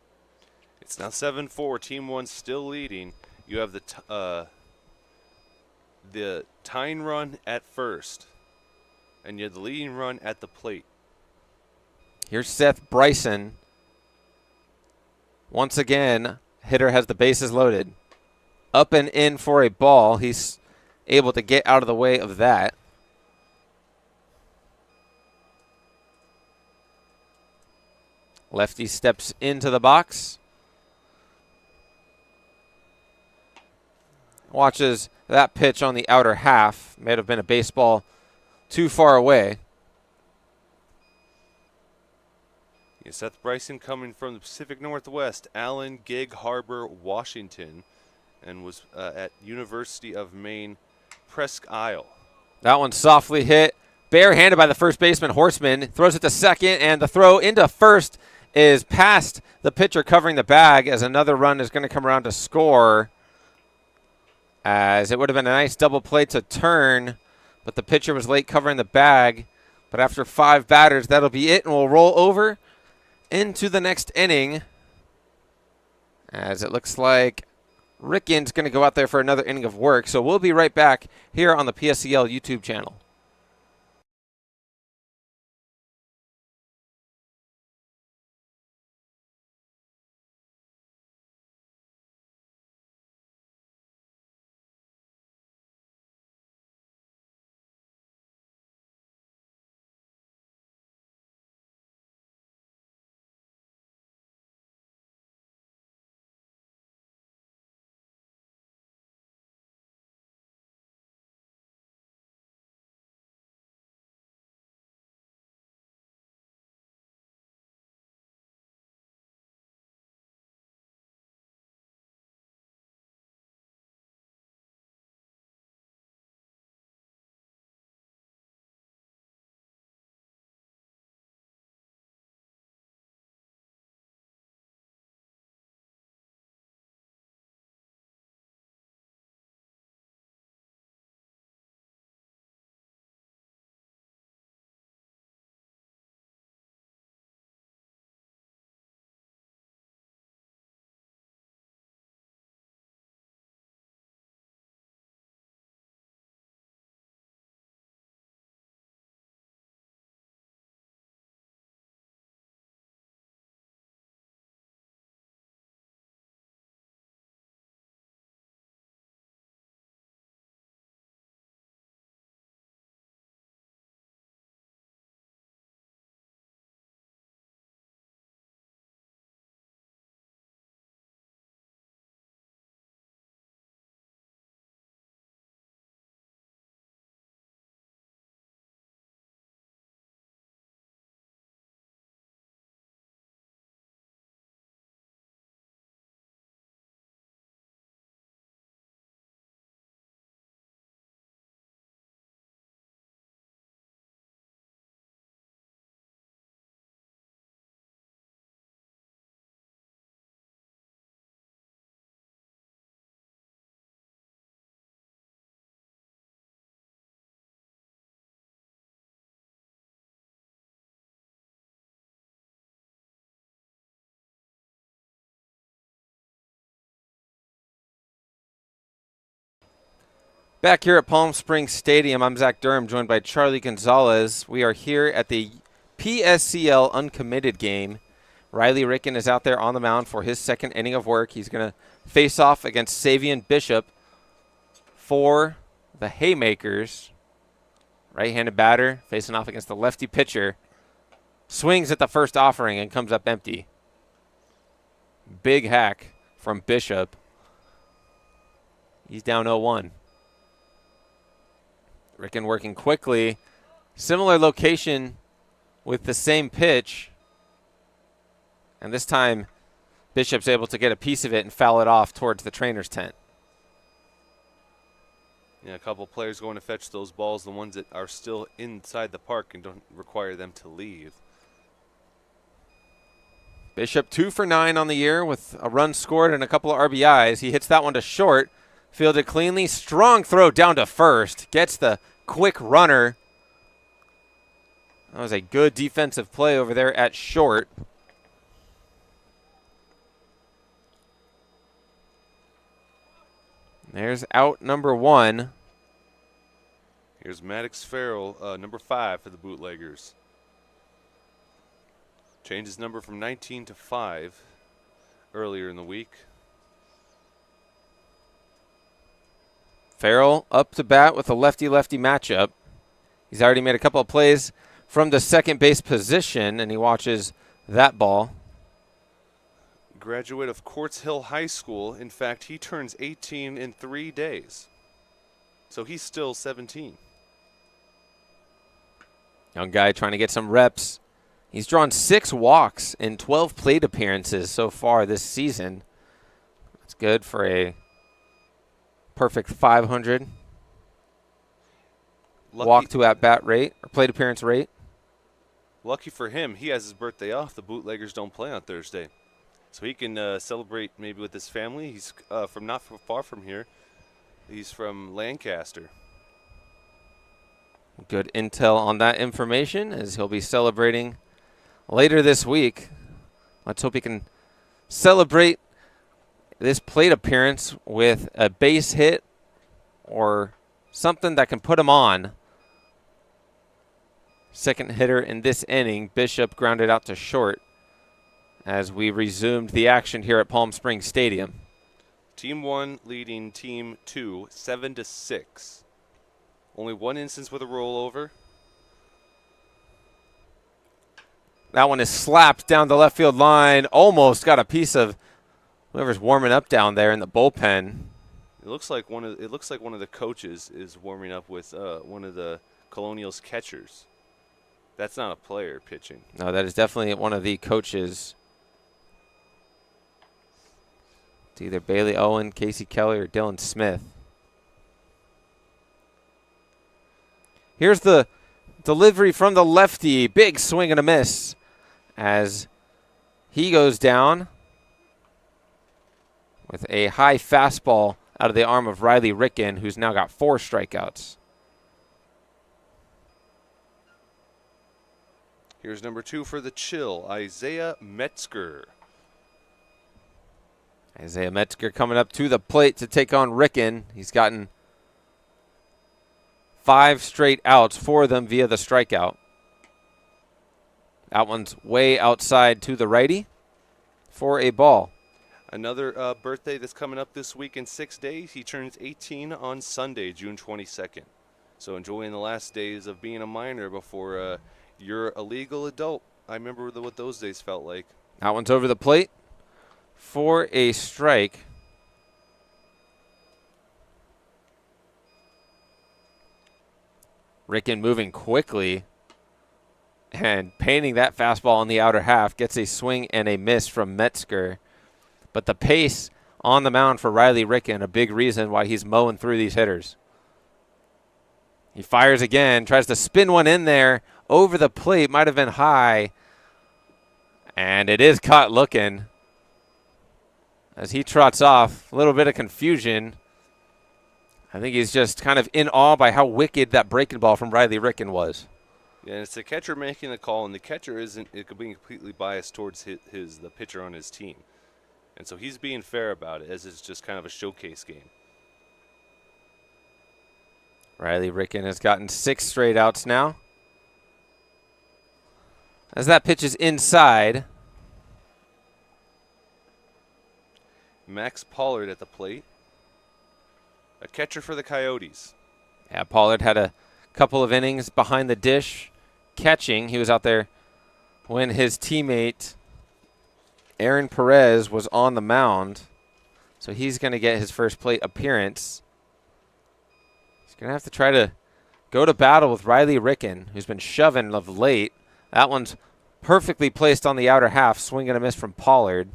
B: It's now 7-4. Team 1 still leading. You have the tying run at first, and you have the leading run at the plate.
A: Here's Seth Bryson. Once again, hitter has the bases loaded. Up and in for a ball. He's able to get out of the way of that. Lefty steps into the box. Watches that pitch on the outer half. May have been a baseball too far away.
B: Yeah, Seth Bryson coming from the Pacific Northwest, Allen, Gig Harbor, Washington, and was at University of Maine, Presque Isle.
A: That one softly hit. Barehanded by the first baseman, Horseman. Throws it to second, and the throw into first is past the pitcher covering the bag, as another run is going to come around to score. As it would have been a nice double play to turn, but the pitcher was late covering the bag. But after 5 batters, that'll be it, and we'll roll over into the next inning, as it looks like Ricken's going to go out there for another inning of work. So we'll be right back here on the PSCL YouTube channel. Back here at Palm Springs Stadium, I'm Zach Durham, joined by Charlie Gonzalez. We are here at the PSCL Uncommitted game. Riley Ricken is out there on the mound for his second inning of work. He's going to face off against Savion Bishop for the Haymakers. Right-handed batter facing off against the lefty pitcher. Swings at the first offering and comes up empty. Big hack from Bishop. He's down 0-1. Ricken working quickly. Similar location with the same pitch. And this time, Bishop's able to get a piece of it and foul it off towards the trainer's tent.
B: Yeah, a couple players going to fetch those balls, the ones that are still inside the park and don't require them to leave.
A: Bishop 2 for 9 on the year with a run scored and a couple of RBIs. He hits that one to short, fielded cleanly. Strong throw down to first. Gets the quick runner. That was a good defensive play over there at short. There's out number 1.
B: Here's Maddox Farrell, number 5 for the Bootleggers. Changed his number from 19 to 5 earlier in the week.
A: Farrell up to bat with a lefty-lefty matchup. He's already made a couple of plays from the second base position, and he watches that ball.
B: Graduate of Quartz Hill High School. In fact, he turns 18 in 3 days. So he's still 17.
A: Young guy trying to get some reps. He's drawn 6 walks in 12 plate appearances so far this season. That's good for a perfect 500 walk to at-bat rate, or plate appearance rate.
B: Lucky for him, he has his birthday off. The Bootleggers don't play on Thursday. So he can celebrate maybe with his family. He's from not far from here. He's from Lancaster.
A: Good intel on that information, as he'll be celebrating later this week. Let's hope he can celebrate this plate appearance with a base hit or something that can put him on. Second hitter in this inning, Bishop grounded out to short as we resumed the action here at Palm Springs Stadium.
B: Team 1 leading Team 2 7-6. Only one instance with a rollover.
A: That one is slapped down the left field line. Almost got a piece of whoever's warming up down there in the bullpen.
B: It looks like one of the coaches is warming up with one of the Colonials catchers. That's not a player pitching.
A: No, that is definitely one of the coaches. It's either Bailey Owen, Casey Kelly, or Dylan Smith. Here's the delivery from the lefty. Big swing and a miss as he goes down with a high fastball out of the arm of Riley Ricken, who's now got 4 strikeouts.
B: Here's number 2 for the Chill, Isaiah Metzger.
A: Isaiah Metzger coming up to the plate to take on Ricken. He's gotten 5 straight outs for them via the strikeout. That one's way outside to the righty for a ball.
B: Another birthday that's coming up this week in 6 days. He turns 18 on Sunday, June 22nd. So enjoying the last days of being a minor before you're a legal adult. I remember what those days felt like.
A: That one's over the plate for a strike. Ricken moving quickly and painting that fastball on the outer half. Gets a swing and a miss from Metzger. But the pace on the mound for Riley Ricken, a big reason why he's mowing through these hitters. He fires again, tries to spin one in there over the plate. Might have been high. And it is caught looking as he trots off. A little bit of confusion. I think he's just kind of in awe by how wicked that breaking ball from Riley Ricken was.
B: Yeah, and it's the catcher making the call, and the catcher it could be completely biased towards the pitcher on his team. And so he's being fair about it, as it's just kind of a showcase game.
A: Riley Ricken has gotten 6 straight outs now. As that pitch is inside.
B: Max Pollard at the plate. A catcher for the Coyotes.
A: Yeah, Pollard had a couple of innings behind the dish catching. He was out there when his teammate Aaron Perez was on the mound. So he's going to get his first plate appearance. He's going to have to try to go to battle with Riley Ricken, who's been shoving of late. That one's perfectly placed on the outer half. Swing and a miss from Pollard.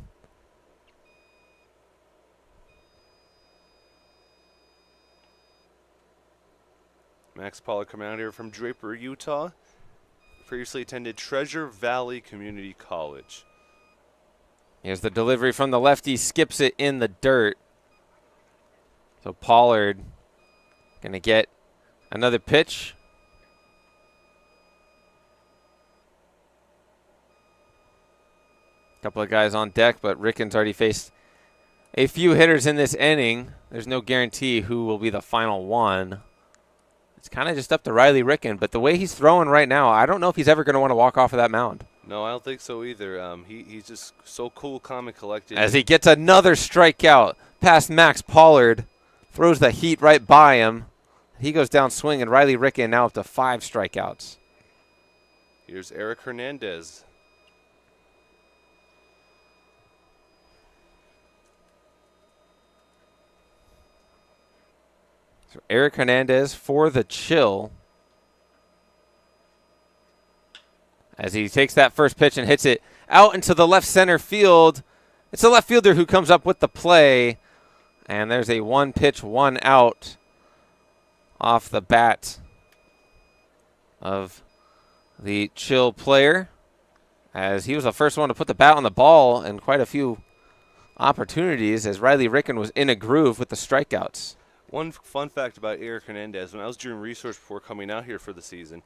B: Max Pollard coming out here from Draper, Utah. Previously attended Treasure Valley Community College.
A: Here's the delivery from the lefty, skips it in the dirt. So Pollard going to get another pitch. Couple of guys on deck, but Ricken's already faced a few hitters in this inning. There's no guarantee who will be the final one. It's kind of just up to Riley Ricken, but the way he's throwing right now, I don't know if he's ever going to want to walk off of that mound.
B: No, I don't think so either. He's just so cool, calm, and collected.
A: As he gets another strikeout past Max Pollard, throws the heat right by him. He goes down swinging. Riley Ricken now up to 5 strikeouts.
B: Here's Eric Hernandez.
A: So Eric Hernandez for the chill. As he takes that first pitch and hits it out into the left center field. It's the left fielder who comes up with the play. And there's a 1-pitch, 1-out off the bat of the chill player. As he was the first one to put the bat on the ball in quite a few opportunities as Riley Ricken was in a groove with the strikeouts.
B: One fun fact about Eric Hernandez, when I was doing research before coming out here for the season,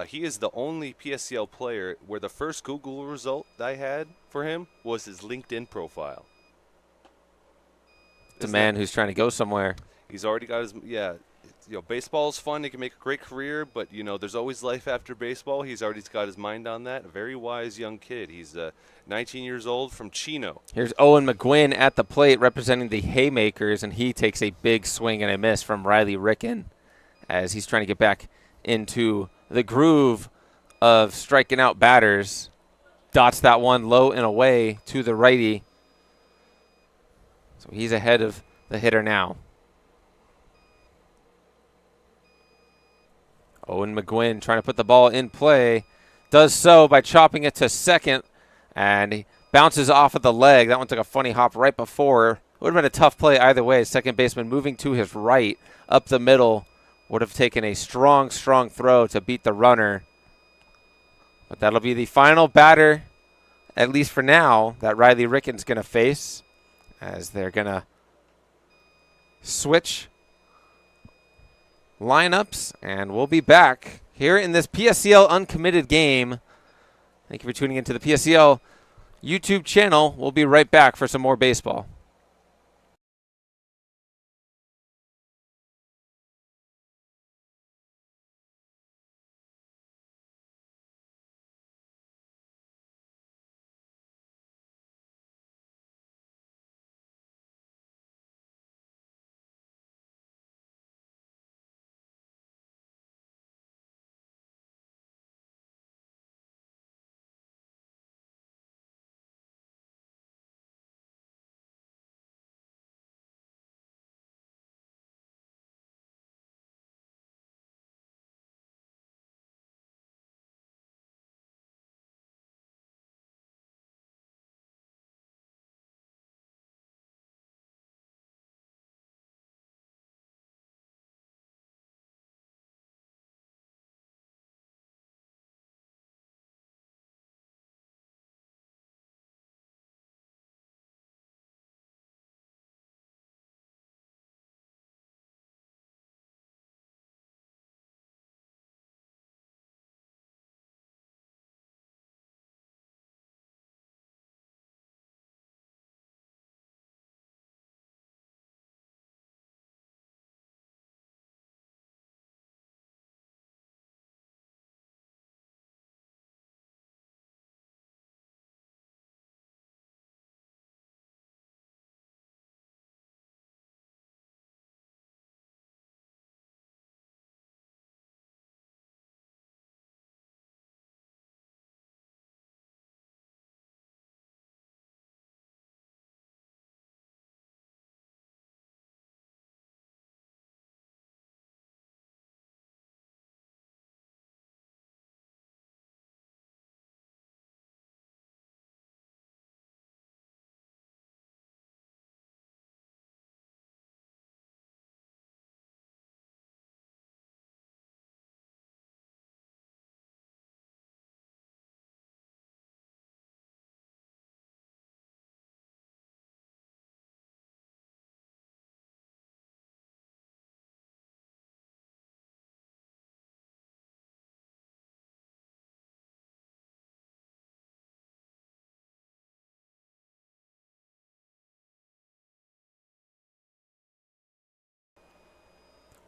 B: he is the only PSCL player where the first Google result I had for him was his LinkedIn profile.
A: It's a man who's trying to go somewhere.
B: He's already got his, baseball is fun. He can make a great career, but, there's always life after baseball. He's already got his mind on that. A very wise young kid. He's 19 years old from Chino.
A: Here's Owen McGuinn at the plate representing the Haymakers, and he takes a big swing and a miss from Riley Ricken as he's trying to get back into the groove of striking out batters. Dots that one low and away to the righty. So he's ahead of the hitter now. Owen McGuinn trying to put the ball in play. Does so by chopping it to second. And he bounces off of the leg. That one took a funny hop right before. It would have been a tough play either way. Second baseman moving to his right. Up the middle. Would have taken a strong, strong throw to beat the runner. But that'll be the final batter, at least for now, that Riley Ricken's going to face. As they're going to switch lineups, and we'll be back here in this PSCL Uncommitted game. Thank you for tuning into the PSCL YouTube channel. We'll be right back for some more baseball.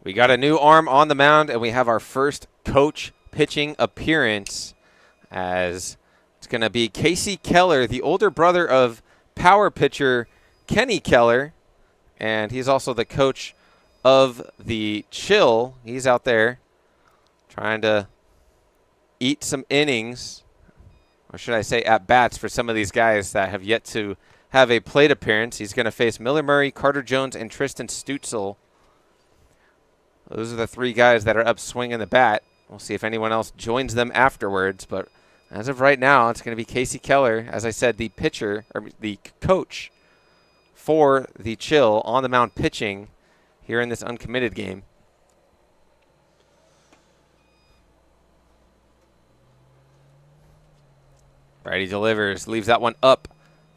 A: We got a new arm on the mound, and we have our first coach pitching appearance, as it's going to be Casey Keller, the older brother of power pitcher Kenny Keller, and he's also the coach of the Chill. He's out there trying to eat some innings, or should I say at-bats, for some of these guys that have yet to have a plate appearance. He's going to face Miller Murray, Carter Jones, and Tristan Stutzel. Those are the three guys that are up swinging the bat. We'll see if anyone else joins them afterwards, but as of right now, it's going to be Casey Keller, as I said, the pitcher, or the coach for the Chill on the mound pitching here in this uncommitted game. Righty delivers, leaves that one up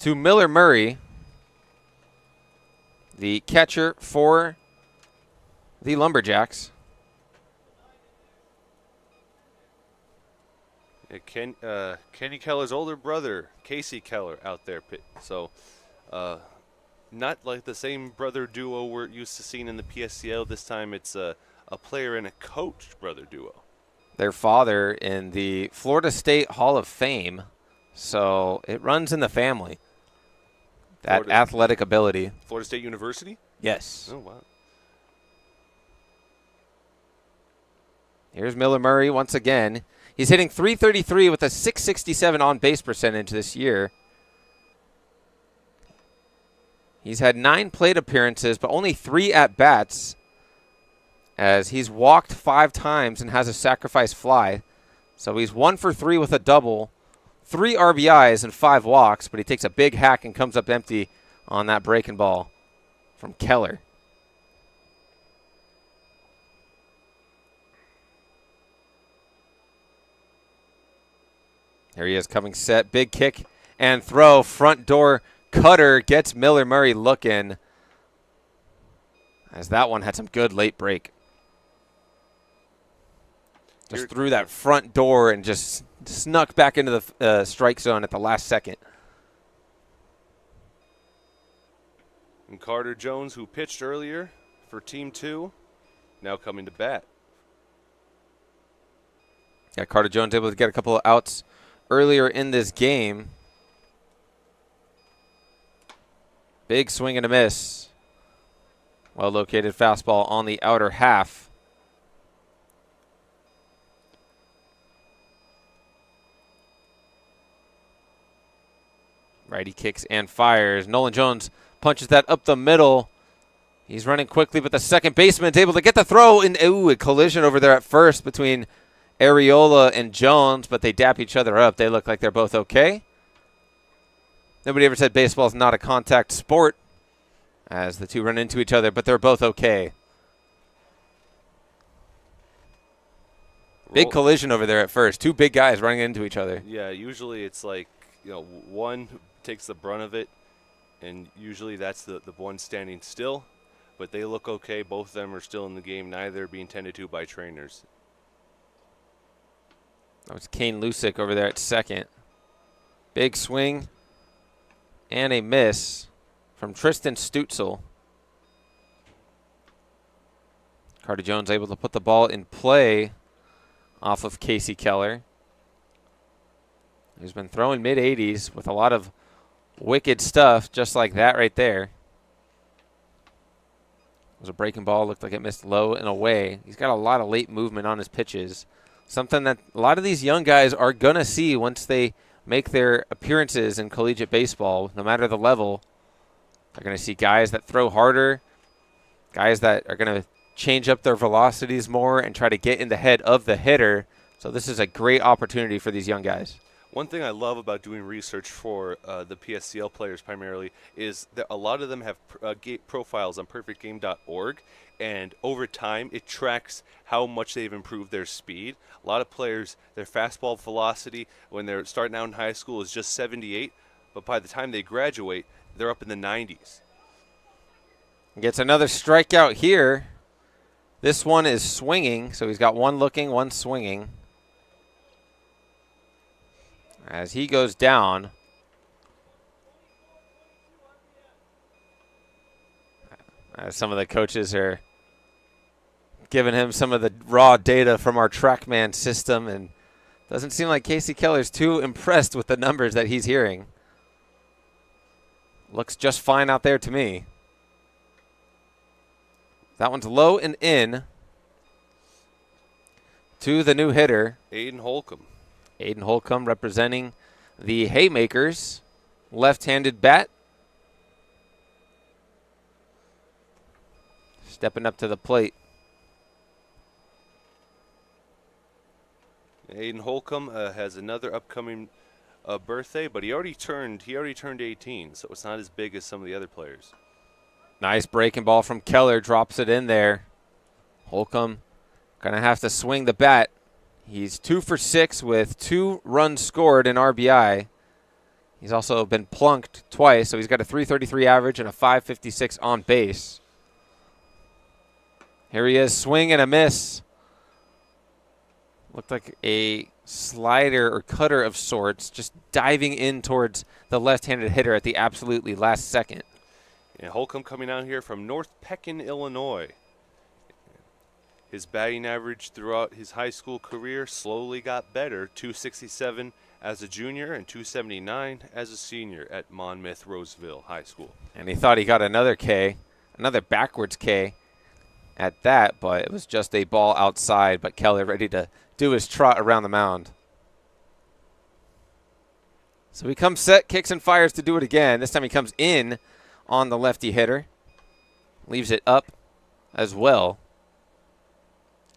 A: to Miller Murray, the catcher for the Lumberjacks.
B: Kenny Keller's older brother, Casey Keller, out there. So, not like the same brother duo we're used to seeing in the PSCL. This time it's a player and a coach brother duo.
A: Their father in the Florida State Hall of Fame, so it runs in the family. That athletic ability.
B: Florida State University?
A: Yes.
B: Oh, wow.
A: Here's Miller Murray once again. He's hitting .333 with a .667 on-base percentage this year. He's had 9 plate appearances, but only 3 at-bats, as he's walked 5 times and has a sacrifice fly. So he's 1 for 3 with a double, 3 RBIs and 5 walks, but he takes a big hack and comes up empty on that breaking ball from Keller. There he is coming set. Big kick and throw. Front door cutter gets Miller Murray looking, as that one had some good late break. Just through that front door and just snuck back into the strike zone at the last second.
B: And Carter Jones, who pitched earlier for Team 2, now coming to bat.
A: Yeah, Carter Jones able to get a couple of outs earlier in this game. Big swing and a miss. Well-located fastball on the outer half. Righty kicks and fires. Nolan Jones punches that up the middle. He's running quickly, but the second baseman's able to get the throw. And a collision over there at first between Areola and Jones, but they dap each other up. They look like they're both okay. Nobody ever said baseball is not a contact sport, as the two run into each other, but they're both okay. Big collision over there at first. 2 big guys running into each other.
B: Yeah, usually it's like, one takes the brunt of it, and usually that's the one standing still, but they look okay. Both of them are still in the game, neither being tended to by trainers.
A: That was Kane Lusick over there at second. Big swing and a miss from Tristan Stutzel. Carter Jones able to put the ball in play off of Casey Keller. He's been throwing mid-80s with a lot of wicked stuff, just like that right there. It was a breaking ball, looked like it missed low and away. He's got a lot of late movement on his pitches. Something that a lot of these young guys are going to see once they make their appearances in collegiate baseball, no matter the level. They're going to see guys that throw harder, guys that are going to change up their velocities more and try to get in the head of the hitter. So this is a great opportunity for these young guys.
B: One thing I love about doing research for the PSCL players primarily is that a lot of them have profiles on perfectgame.org, and over time it tracks how much they've improved their speed. A lot of players, their fastball velocity when they're starting out in high school is just 78, but by the time they graduate, they're up in the 90s.
A: Gets another strikeout here. This one is swinging, so he's got one looking, one swinging. As he goes down, as some of the coaches are giving him some of the raw data from our TrackMan system, and doesn't seem like Casey Keller's too impressed with the numbers that he's hearing. Looks just fine out there to me. That one's low and in to the new hitter,
B: Aiden Holcomb.
A: Aiden Holcomb representing the Haymakers. Left-handed bat. Stepping up to the plate.
B: Aiden Holcomb has another upcoming birthday, but he already turned 18, so it's not as big as some of the other players.
A: Nice breaking ball from Keller, drops it in there. Holcomb gonna have to swing the bat. He's 2 for 6 with 2 runs scored in RBI. He's also been plunked twice, so he's got a .333 average and a .556 on base. Here he is, swing and a miss. Looked like a slider or cutter of sorts, just diving in towards the left-handed hitter at the absolutely last second.
B: And Holcomb coming out here from North Pekin, Illinois. His batting average throughout his high school career slowly got better, .267 as a junior and .279 as a senior at Monmouth Roseville High School.
A: And he thought he got another K, another backwards K at that, but it was just a ball outside, but Keller ready to do his trot around the mound. So he comes set, kicks and fires to do it again. This time he comes in on the lefty hitter. Leaves it up as well.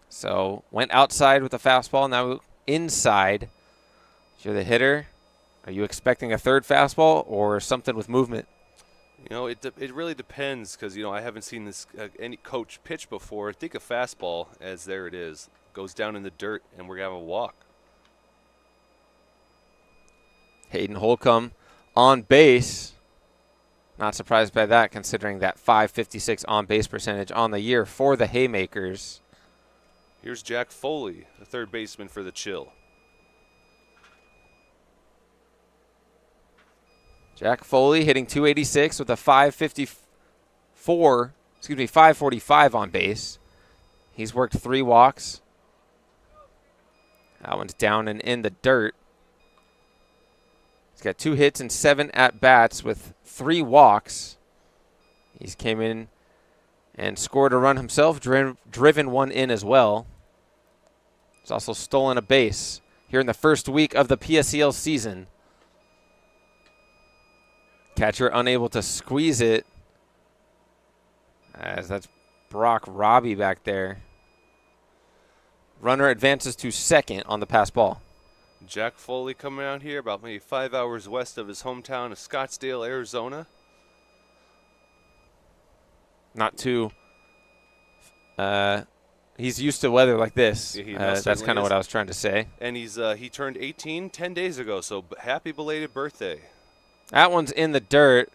A: So went outside with the fastball, now inside. If you're the hitter, are you expecting a third fastball or something with movement?
B: You know, it really depends because, you know, I haven't seen this any coach pitch before. Think a fastball as there it is. Goes down in the dirt, and we're going to have a walk.
A: Hayden Holcomb on base. Not surprised by that considering that .556 on base percentage on the year for the Haymakers.
B: Here's Jack Foley, the third baseman for the Chill.
A: Jack Foley hitting .286 with a .545 on base. He's worked 3 walks. That one's down and in the dirt. He's got 2 hits and 7 at-bats with 3 walks. He's came in and scored a run himself, driven one in as well. He's also stolen a base here in the first week of the PSCL season. Catcher unable to squeeze it, as that's Brock Robbie back there. Runner advances to second on the pass ball.
B: Jack Foley coming out here about maybe 5 hours west of his hometown of Scottsdale, Arizona.
A: Not too. He's used to weather like this.
B: Yeah,
A: that's kind of what I was trying to say.
B: And he turned 18 10 days ago, so happy belated birthday.
A: That one's in the dirt.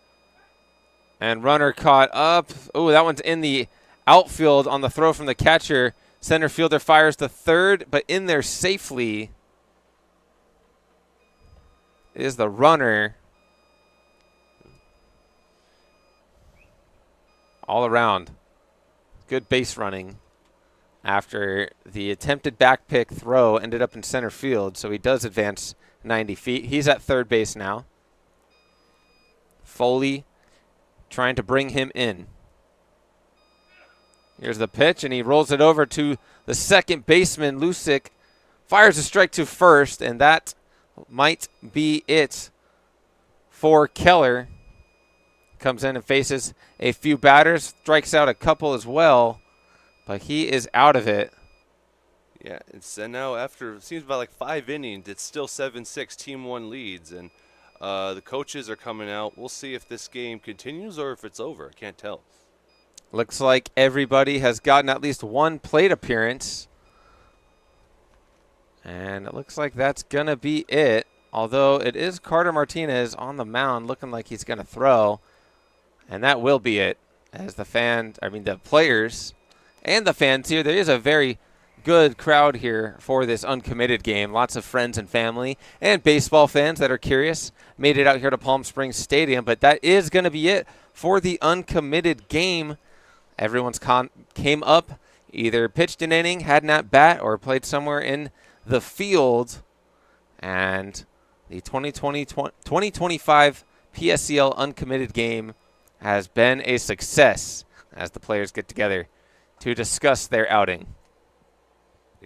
A: And runner caught up. Oh, that one's in the outfield on the throw from the catcher. Center fielder fires to third, but in there safely is the runner. All around. Good base running after the attempted back pick throw ended up in center field, so he does advance 90 feet. He's at third base now. Foley trying to bring him in. Here's the pitch, and he rolls it over to the second baseman, Lusick. Fires a strike to first, and that might be it for Keller. Comes in and faces a few batters, strikes out a couple as well, but he is out of it.
B: Yeah, and now after, it seems about like 5 innings, it's still 7-6, Team 1 leads, and the coaches are coming out. We'll see if this game continues or if it's over. I can't tell.
A: Looks like everybody has gotten at least one plate appearance. And it looks like that's going to be it. Although it is Carter Martinez on the mound looking like he's going to throw. And that will be it. As the players and the fans here, there is a very good crowd here for this uncommitted game. Lots of friends and family and baseball fans that are curious made it out here to Palm Springs Stadium. But that is going to be it for the uncommitted game. Everyone's came up either pitched an inning, had an at-bat, or played somewhere in the field. And the 2025 PSCL Uncommitted game has been a success as the players get together to discuss their outing.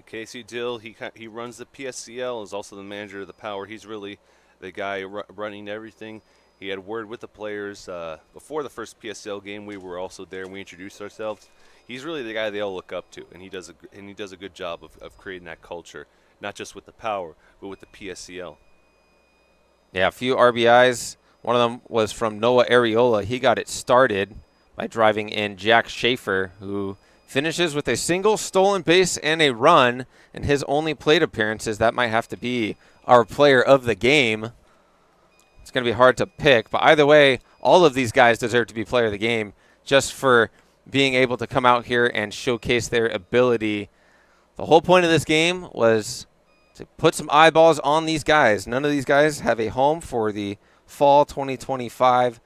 B: Casey Dill, he runs the PSCL, is also the manager of the Power. He's really the guy running everything. He had word with the players before the first PSCL game. We were also there and we introduced ourselves. He's really the guy they all look up to, and he does a good job of creating that culture, not just with the Power, but with the PSCL.
A: Yeah, a few RBIs. One of them was from Noah Areola. He got it started by driving in Jack Schaefer, who finishes with a single stolen base and a run in his only plate appearances. That might have to be our player of the game. It's going to be hard to pick, but either way, all of these guys deserve to be player of the game just for being able to come out here and showcase their ability. The whole point of this game was to put some eyeballs on these guys. None of these guys have a home for the fall 2025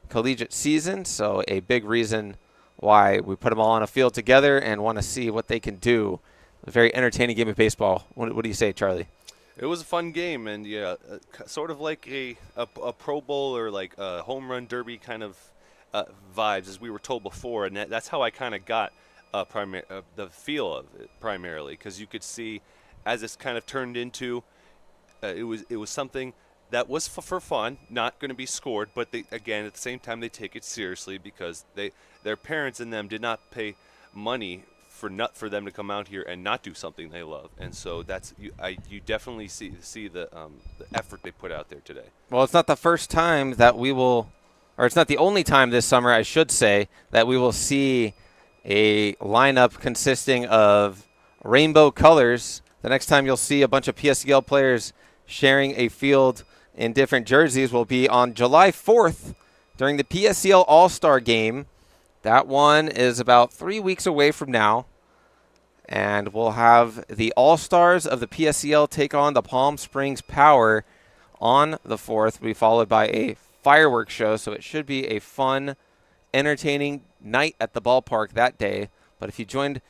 A: collegiate season, so a big reason why we put them all on a field together and want to see what they can do. A very entertaining game of baseball. What do you say, Charlie?
B: It was a fun game, and yeah, sort of like a Pro Bowl or like a home run derby kind of vibes, as we were told before, and that's how I kind of got the feel of it primarily, because you could see as this kind of turned into it was something that was for fun, not going to be scored, but again at the same time they take it seriously because their parents and them did not pay money for them to come out here and not do something they love, and so that's you definitely see the effort they put out there today.
A: Well, it's not the first time that we will, or it's not the only time this summer, I should say, that we will see a lineup consisting of rainbow colors. The next time you'll see a bunch of PSCL players sharing a field in different jerseys will be on July 4th during the PSCL All-Star Game. That one is about 3 weeks away from now. And we'll have the All-Stars of the PSCL take on the Palm Springs Power on the 4th. We'll be followed by a fireworks show, so it should be a fun, entertaining night at the ballpark that day. But if you joined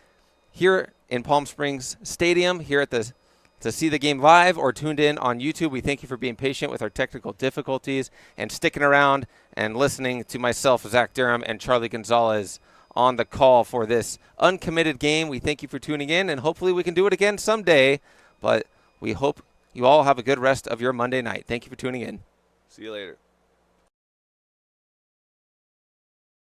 A: here in Palm Springs Stadium, here at to see the game live or tuned in on YouTube, we thank you for being patient with our technical difficulties and sticking around and listening to myself, Zach Durham, and Charlie Gonzalez on the call for this uncommitted game. We thank you for tuning in, and hopefully we can do it again someday, but we hope you all have a good rest of your Monday night. Thank you for tuning in.
B: See you later.